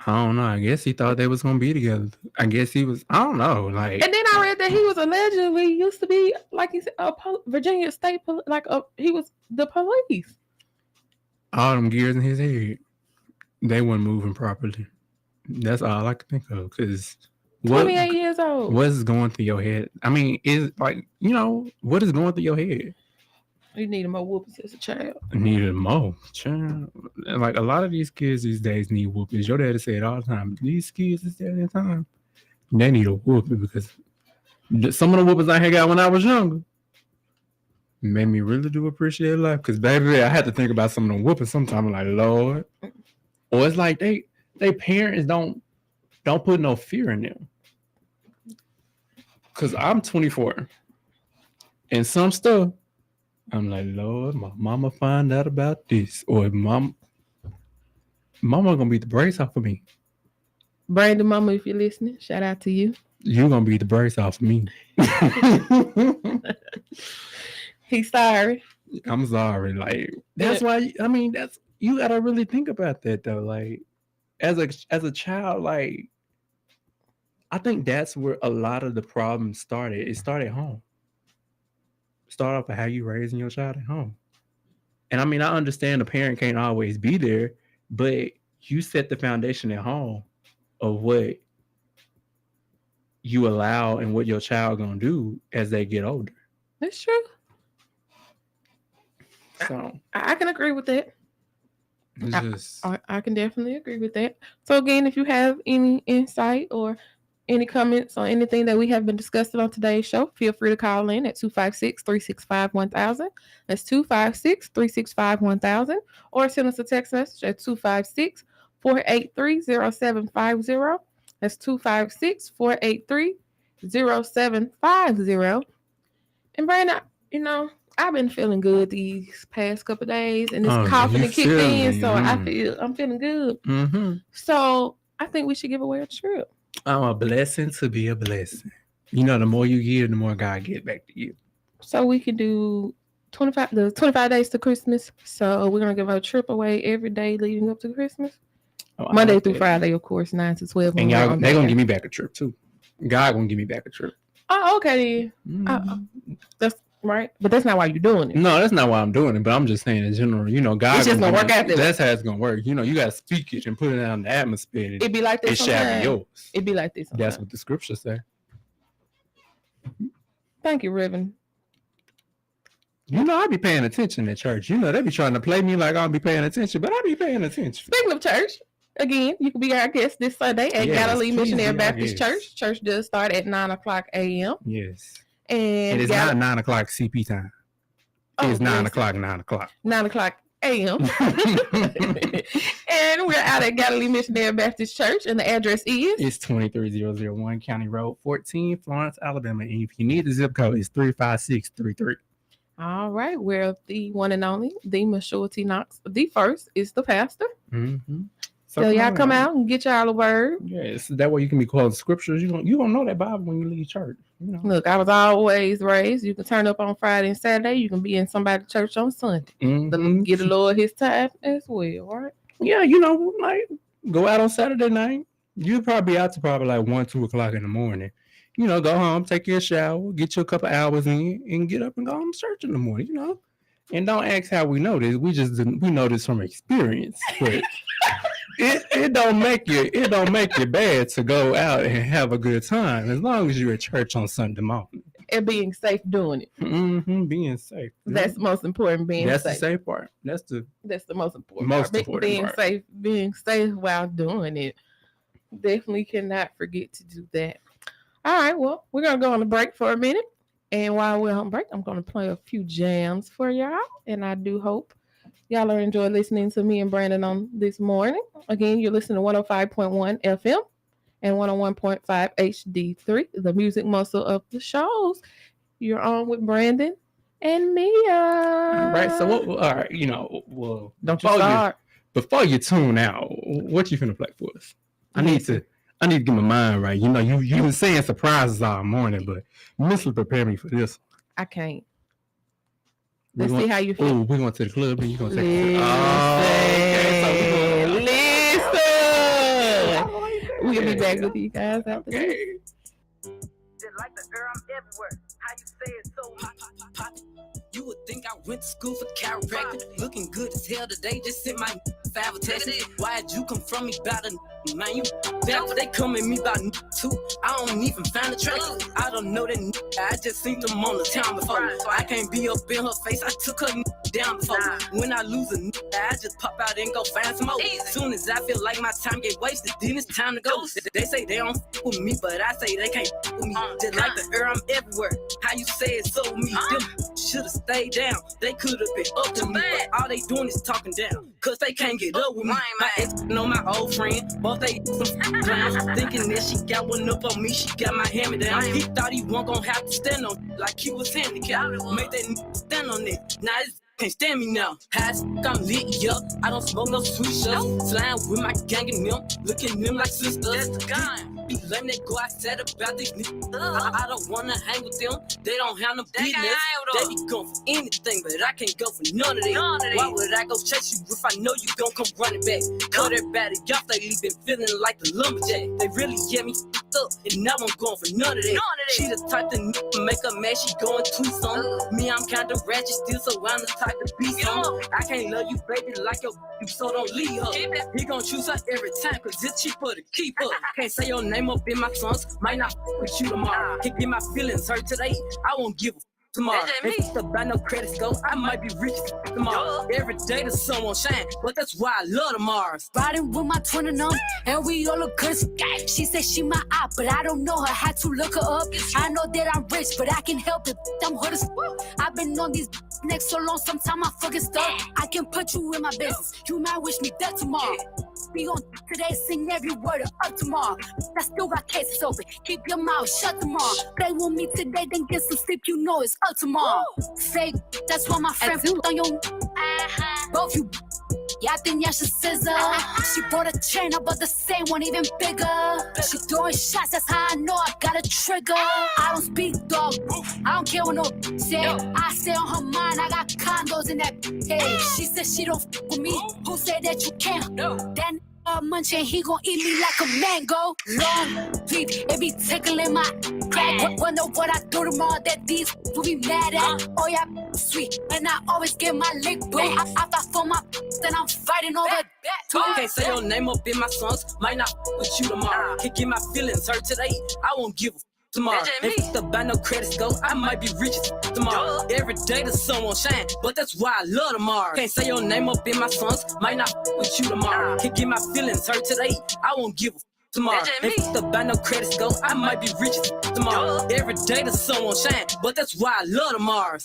I don't know. I guess he thought they was gonna be together. I guess he was. I don't know. Like, And then I read that he was allegedly used to be, like he said, Virginia State, he was the police. all them gears in his head, they weren't moving properly. That's all I can think of. Because 28 years old. What is going through your head? I mean, is like, what is going through your head? You need more whoopings as a child. Needed more. Child. Like, a lot of these kids these days need whoopings. Your daddy said all the time, these kids is there in time, they need a whooping, because some of the whoopings I had got when I was younger made me really do appreciate life. Because, baby, I had to think about some of them whoopings sometimes. I'm like, Lord. Or it's like they parents don't put no fear in them. Because I'm 24. And some stuff, I'm like, Lord, my mama find out about this. Or mama gonna beat the brakes off of me. Brandon, mama, if you're listening, shout out to you. You gonna beat the brakes off of me. He's sorry. I'm sorry. Like, that's why, you gotta really think about that though. Like, as a child, like, I think that's where a lot of the problems started. It started at home. Start off with how you raising your child at home. And I mean, I understand the parent can't always be there, but you set the foundation at home of what you allow and what your child gonna do as they get older. That's true. So I can agree with that. it's just, I can definitely agree with that. So again, if you have any insight or any comments on anything that we have been discussing on today's show, feel free to call in at 256-365-1000. That's 256-365-1000. Or send us a text message at 256-483-0750. That's 256-483-0750. And Brandon, I've been feeling good these past couple of days, and this coughing kicked in, so I'm feeling good. Mm-hmm. So I think we should give away a trip. I'm a blessing to be a blessing. The more you give, the more God get back to you. So we can do 25 days to Christmas. So we're gonna give a trip away every day leading up to Christmas. Oh, I Monday like through that. Friday, of course, 9 to 12. And when we're y'all, on they gonna that give day. me back a trip too. God gonna give me back a trip. Oh, okay then. That's right. But that's not why you're doing it. No, that's not why I'm doing it. But I'm just saying in general, you know, God. It's just gonna work out that way. That's how it's gonna work. You know, you gotta speak it and put it out in the atmosphere. It'd be like this. It shall be sometimes. yours. It'd be like this. That's sometimes. what the scriptures say. Thank you, Reverend. You know, I be paying attention at church. You know, they be trying to play me like I don't be paying attention, but I be paying attention. Speaking of church, again, you can be our guest this Sunday at Yes, Galilee please Missionary be our Baptist guest. Church. Church does start at 9:00 a.m. Yes. And It is not 9 o'clock CP time. It's 9 o'clock, 9 o'clock. 9:00 a.m. And we're out at Galilee Missionary Baptist Church, and the address is It's 23001 County Road 14, Florence, Alabama. And if you need the zip code, it's 35633. all right. Where the one and only, the Mashua T. Knox, the first is the pastor. Mm-hmm. So y'all come out and get y'all a word. Yes, that way you can be quoting scriptures. You don't know that Bible when you leave church. You know. Look, I was always raised. You can turn up on Friday and Saturday. You can be in somebody's church on Sunday. Mhm. Get the Lord his time as well, right? Yeah, you know, like go out on Saturday night. You'll probably be out to probably like 1, 2 o'clock in the morning. You know, go home, take your shower, get you a couple hours in, and get up and go home to church in the morning. You know, and don't ask how we know this. We know this from experience, but it don't make you bad to go out and have a good time as long as you're at church on Sunday morning. And being safe doing it. Mm-hmm, being safe. That's the most important. Being That's safe. the safe part. That's the most important. most part. important being part. safe, being safe while doing it. Definitely cannot forget to do that. All right, well, we're gonna go on a break for a minute, and while we're on break, I'm gonna play a few jams for y'all, and I do hope y'all are enjoying listening to me and Brandon on this morning. Again, you're listening to 105.1 FM and 101.5 HD3, the music muscle of the shows. You're on with Brandon and Mia. Right. So what? All right. You know. Well, Don't you start. Before you tune out, what you finna play for us? I need to get my mind right. You know, you've been saying surprises all morning, but mentally prepare me for this. I can't. Let's see how you feel. Oh, we're going to the club and you're going to take Listen. We'll be back with you guys after this. Like the girl, I'm everywhere. How you say it so hot? You would think I went to school for chiropractic. Looking good as hell today, just sent my 5 test. Why'd you come from me about a man? You that they come at me about too. I don't even find the track. I don't know that I just seen them on the town before. I can't be up in her face. I took her down before. When I lose a I just pop out and go find some more. Soon as I feel like my time get wasted, then it's time to go. They say they don't f with me, but I say they can't f with me. Just like the air, I'm everywhere. How you say it so me? Them should've stayed down. They could've been up to me, but all they doing is talking down. Cause they can't get up with me. My ex know my old friend, both they some clowns. Thinking that she got one up on me, she got my hammer down. He thought he wasn't gonna have to stand on like he was handicapped. Made that stand on it. Now it's can't stand me now. Hot I'm lit, yup. I don't smoke no sweet shots. Slime with my gang and them, looking them like sisters. Be lame, they go outside about these niggas. I don't wanna hang with them. They don't have no business. They be going for anything, but I can't go for none of that. Why would I go chase you if I know you gon' come running back? Cut everybody off, they been feeling like the lumberjack. They really get me f***ed up, and now I'm going for none of that. She the type to make her mad, she going too some. Me, I'm kinda ratchet still, so I'm the type to be some. I can't love you, baby, like your so don't leave her. He gon' choose her every time, cause it's cheaper to keep her. Can't say your name up in my songs, might not f with you tomorrow. Can't get my feelings hurt today, I won't give a f tomorrow. If it's about no credit score, I might be rich tomorrow. Every day the sun won't shine, but that's why I love the Mars. Riding with my twin and them, and we all look good. She said she my eye, but I don't know her. Had to look her up. I know that I'm rich, but I can help it. I'm hood as fuck. I've been on these necks so long, sometimes I fucking stuck. I can put you in my business. You might wish me dead tomorrow. Be on today, sing every word of up tomorrow. I still got cases open. Keep your mouth shut tomorrow. Play with me today, then get some sleep. You know it's up tomorrow. Fake, that's why my friend put on your. Both you. Yeah, I think Yasha scissor. She bought a chain, but the same one even bigger. She throwing shots, that's how I know I got a trigger. I don't speak dog, I don't care what no say. I stay on her mind, I got condos in that hey. She said she don't f with me. Who said that you can't? That munching, he gon' eat me like a mango. Long leaf, it be tickling my crack. Wonder what I do tomorrow that these will be mad at. Oh yeah, sweet, and I always get my lick back. I fight for my then I'm fighting over that. Can't say your name up in my songs, might not with you tomorrow. Can't get my feelings hurt today, I won't give a tomorrow. If the buy no credit score, I might be rich tomorrow. Every day the sun won't shine, but that's why I love tomorrow. Can't say your name up in my songs, might not with you tomorrow. Can't get my feelings hurt today, I won't give a tomorrow. If the buy no credit score, I might be rich tomorrow. Every day the sun won't shine, but that's why I love tomorrow.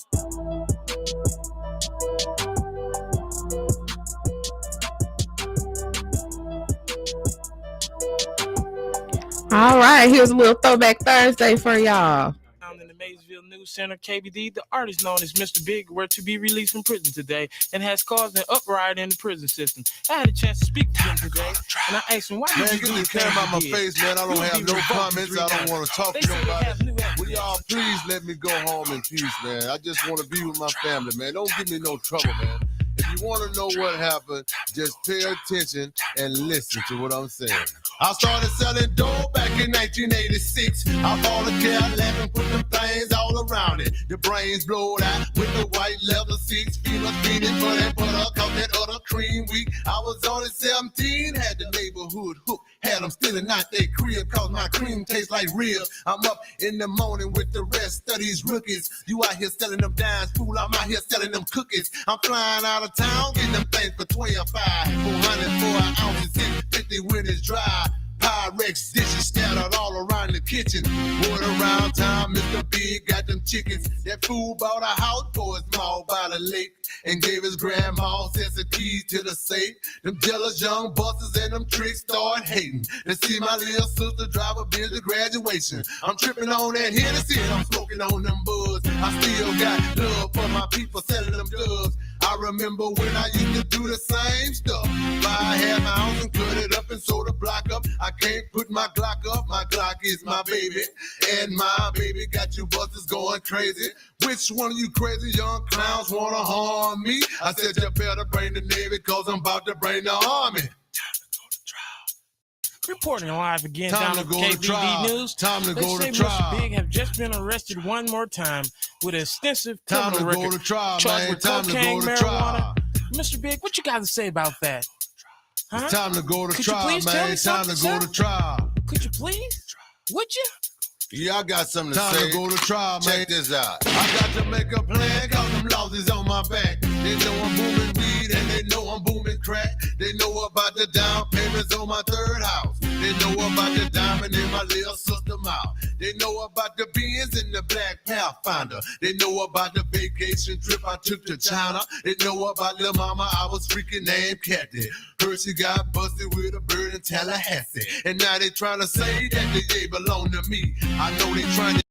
All right, here's a little Throwback Thursday for y'all. Found in the Maysville News Center, KBD, the artist known as Mr. Big were to be released from prison today and has caused an uproar in the prison system. I had a chance to speak to him today, and I asked him, why did you do get the camera out my face, man. I don't have no comments. I don't want to talk to nobody. Will y'all please let me go home in peace, man? I just want to be with my family, man. Don't give me no trouble, man. If you want to know what happened, just pay attention and listen to what I'm saying. I started selling dope back in 1986. I bought a Cadillac, put them things all around it. The brains blowed out with the white leather seats. Females feeding for that butter, cause that other cream weak. I was only 17, had the neighborhood hook. Had them stealing out their crib, cause my cream tastes like ribs. I'm up in the morning with the rest of these rookies. You out here selling them dimes, fool, I'm out here selling them cookies. I'm flying out of town, getting them things for 12.5. 400 ounces in 50 when it's dry. Pyrex dishes scattered all around the kitchen. Word around town, Mr. Big got them chickens. That fool bought a house for his mall by the lake and gave his grandma the keys to the safe. Them jealous young bosses and them tricks start hating. They see my little sister drive a Benz to graduation. I'm tripping on that Hennessy and I'm smoking on them buds. I still got love for my people selling them dubs. I remember when I used to do the same stuff. I had my house and cut it up and sold the block up. I can't put my Glock up. My Glock is my baby. And my baby got you busters going crazy. Which one of you crazy young clowns wanna harm me? I said you better bring the Navy cause I'm about to bring the Army. Reporting live again Time down to at go to KBD trial. News. Time to They go to say trial. Mr. Big have just been arrested one more time with an extensive Time criminal to go record. to trial, charged man. with Time to cocaine, go to marijuana. trial. Mr. Big, what you got to say about that? Huh? It's time to go to Could trial, you please tell man. me It's time to something, go sir? to trial. Could you please? Would you? Yeah, I got something to Time say. to go to trial, man. Check this out. I got to make a plan, cause them losses on my back. They know I'm booming weed and they know I'm booming crack. They know about the down payments on my third house. They know about the diamond in my little sister mouth. They know about the Benz and the Black Pathfinder. They know about the vacation trip I took to China. They know about little mama I was freaking named Kathy. Heard she got busted with a bird in Tallahassee. And now they trying to say that they belong to me. I know they trying to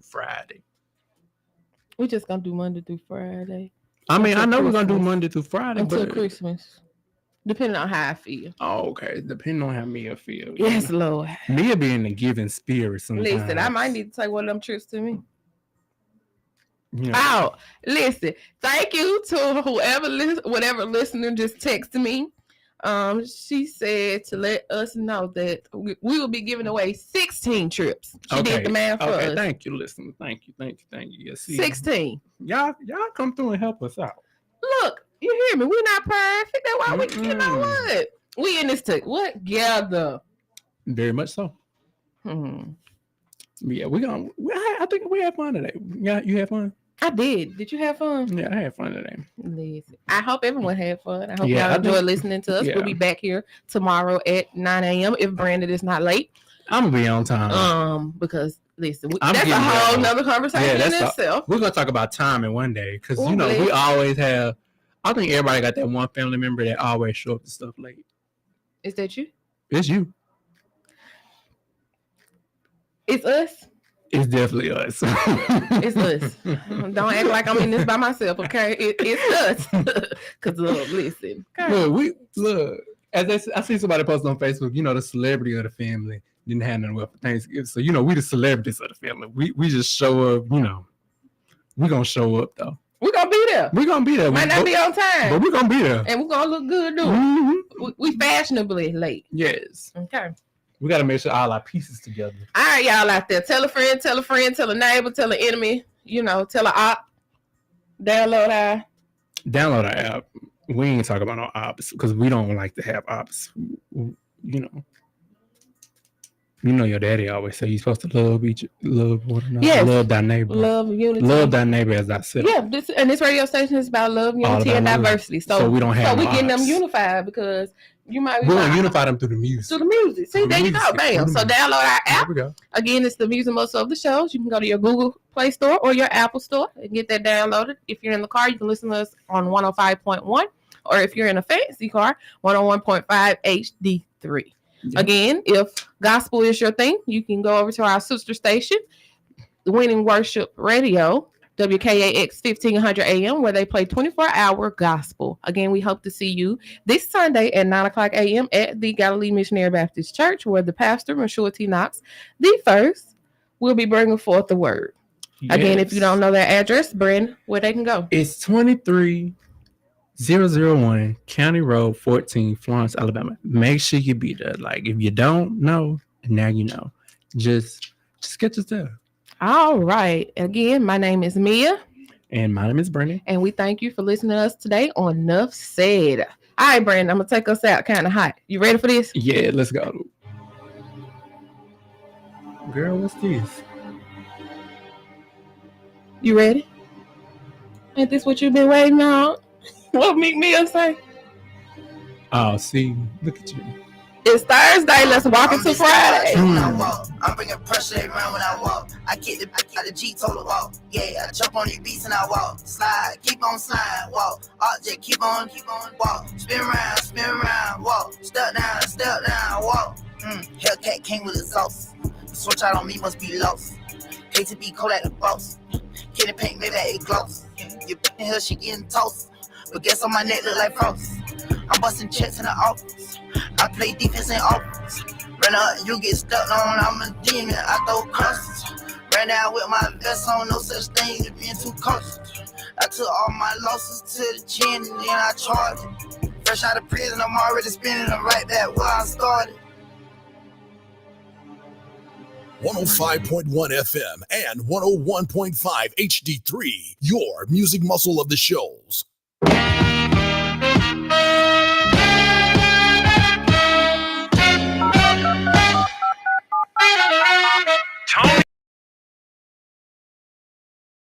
through Friday. We're just gonna do Monday through Friday. I mean, I know we're gonna do Christmas. Monday through Friday, Until but Christmas. Depending on how I feel. oh, okay. Depending on how Mia feels. Yes, Lord. Mia be in the giving spirit sometimes. Listen, I might need to take one of them trips to me. You know, Oh, listen. Thank you to whatever listener just texted me. She said to let us know that we will be giving away 16 trips. She did the math for us. Thank you, listener. Thank you. Yes, see, 16. Y'all come through and help us out. Look, you hear me? We're not perfect. That's why we, you know what? We in this together. Very much so. Yeah, I think we had fun today. Yeah, you had fun? I did. Did you have fun? Yeah, I had fun today. Listen, I hope everyone had fun. I hope Yeah, y'all I enjoyed think- listening to us. yeah. We'll be back here tomorrow at 9 a.m. if Brandon is not late. I'm gonna be on time. Because listen, I'm that's a getting whole there. nother conversation in itself. We're gonna talk about timing one day because Ooh, you know we please. always have. I think everybody got that one family member that always show up to stuff late. Is that you? It's you. It's us. It's definitely us. It's us. Don't act like I'm in this by myself, okay? It's us. Because look, listen. Okay. Look. I see somebody post on Facebook. You know, the celebrity of the family didn't have nothing for Thanksgiving, so you know we the celebrities of the family. We just show up. You know, we gonna show up though. We're gonna be there. We're gonna be there. Might not be on time, but we're gonna be there. and we're gonna look good doing it. We fashionably late. Yes. Okay. We got to make sure all our pieces together. All right, y'all out there. Tell a friend, tell a neighbor, tell an enemy, tell a op. Download our app. We ain't talking about no ops because we don't like to have ops. You know your daddy always say you're supposed to love one another. Yes. Love thy neighbor. Love, unity. Love thy neighbor as thyself. Yeah, this radio station is about love, unity, and about love. diversity. So we don't have we no getting them ops. unified because you might be We're gonna unify them through the music. See, there you go. Bam. So download our There app. we go. Again, it's the Music Muscle of the Shows. You can go to your Google Play Store or your Apple Store and get that downloaded. If you're in the car, you can listen to us on 105.1. Or if you're in a fancy car, 101.5 HD3. Yeah. Again, if gospel is your thing, you can go over to our sister station, Winning Worship Radio, WKAX 1500 AM, where they play 24-hour gospel. Again, we hope to see you this Sunday at 9 o'clock a.m. at the Galilee Missionary Baptist Church, where the pastor, Mashua T. Knox, the first, will be bringing forth the word. Again, if you don't know their address, Brent, where they can go. It's 23001 County Road 14, Florence, Alabama. Make sure you be there. Like, if you don't know, now you know. Just get yourself. All right. Again, my name is Mia. And my name is Brandon. And we thank you for listening to us today on Enough Said. All right, Brandon, I'm going to take us out kind of hot. You ready for this? Yeah, let's go. Girl, what's this? You ready? Ain't this what you've been waiting on? What Meek Mill say? Oh, see, look at you. It's Thursday. Let's walk into Friday. I'm bringing pressure around when I walk. I get the back out the G total walk. Yeah, I jump on these beats and I walk. Slide, keep on slide, walk. Object, keep on, walk. Spin around, walk. Step down, walk. Hellcat came with exhaust. Switch out on me must be lost. KTB Kodak the boss. Kitty paint, maybe it gloss. You in her, she getting toast. But guess on my neck look like frost. I'm busting checks in the office. I play defense in offense. Run up, you get stuck on. I'm a demon. I throw crosses. Ran out with my vest on. No such thing as being too cautious. I took all my losses to the chin and then I charged it. Fresh out of prison, I'm already spinning them right back where I started. 105.1 FM and 101.5 HD3, your music muscle of the shows.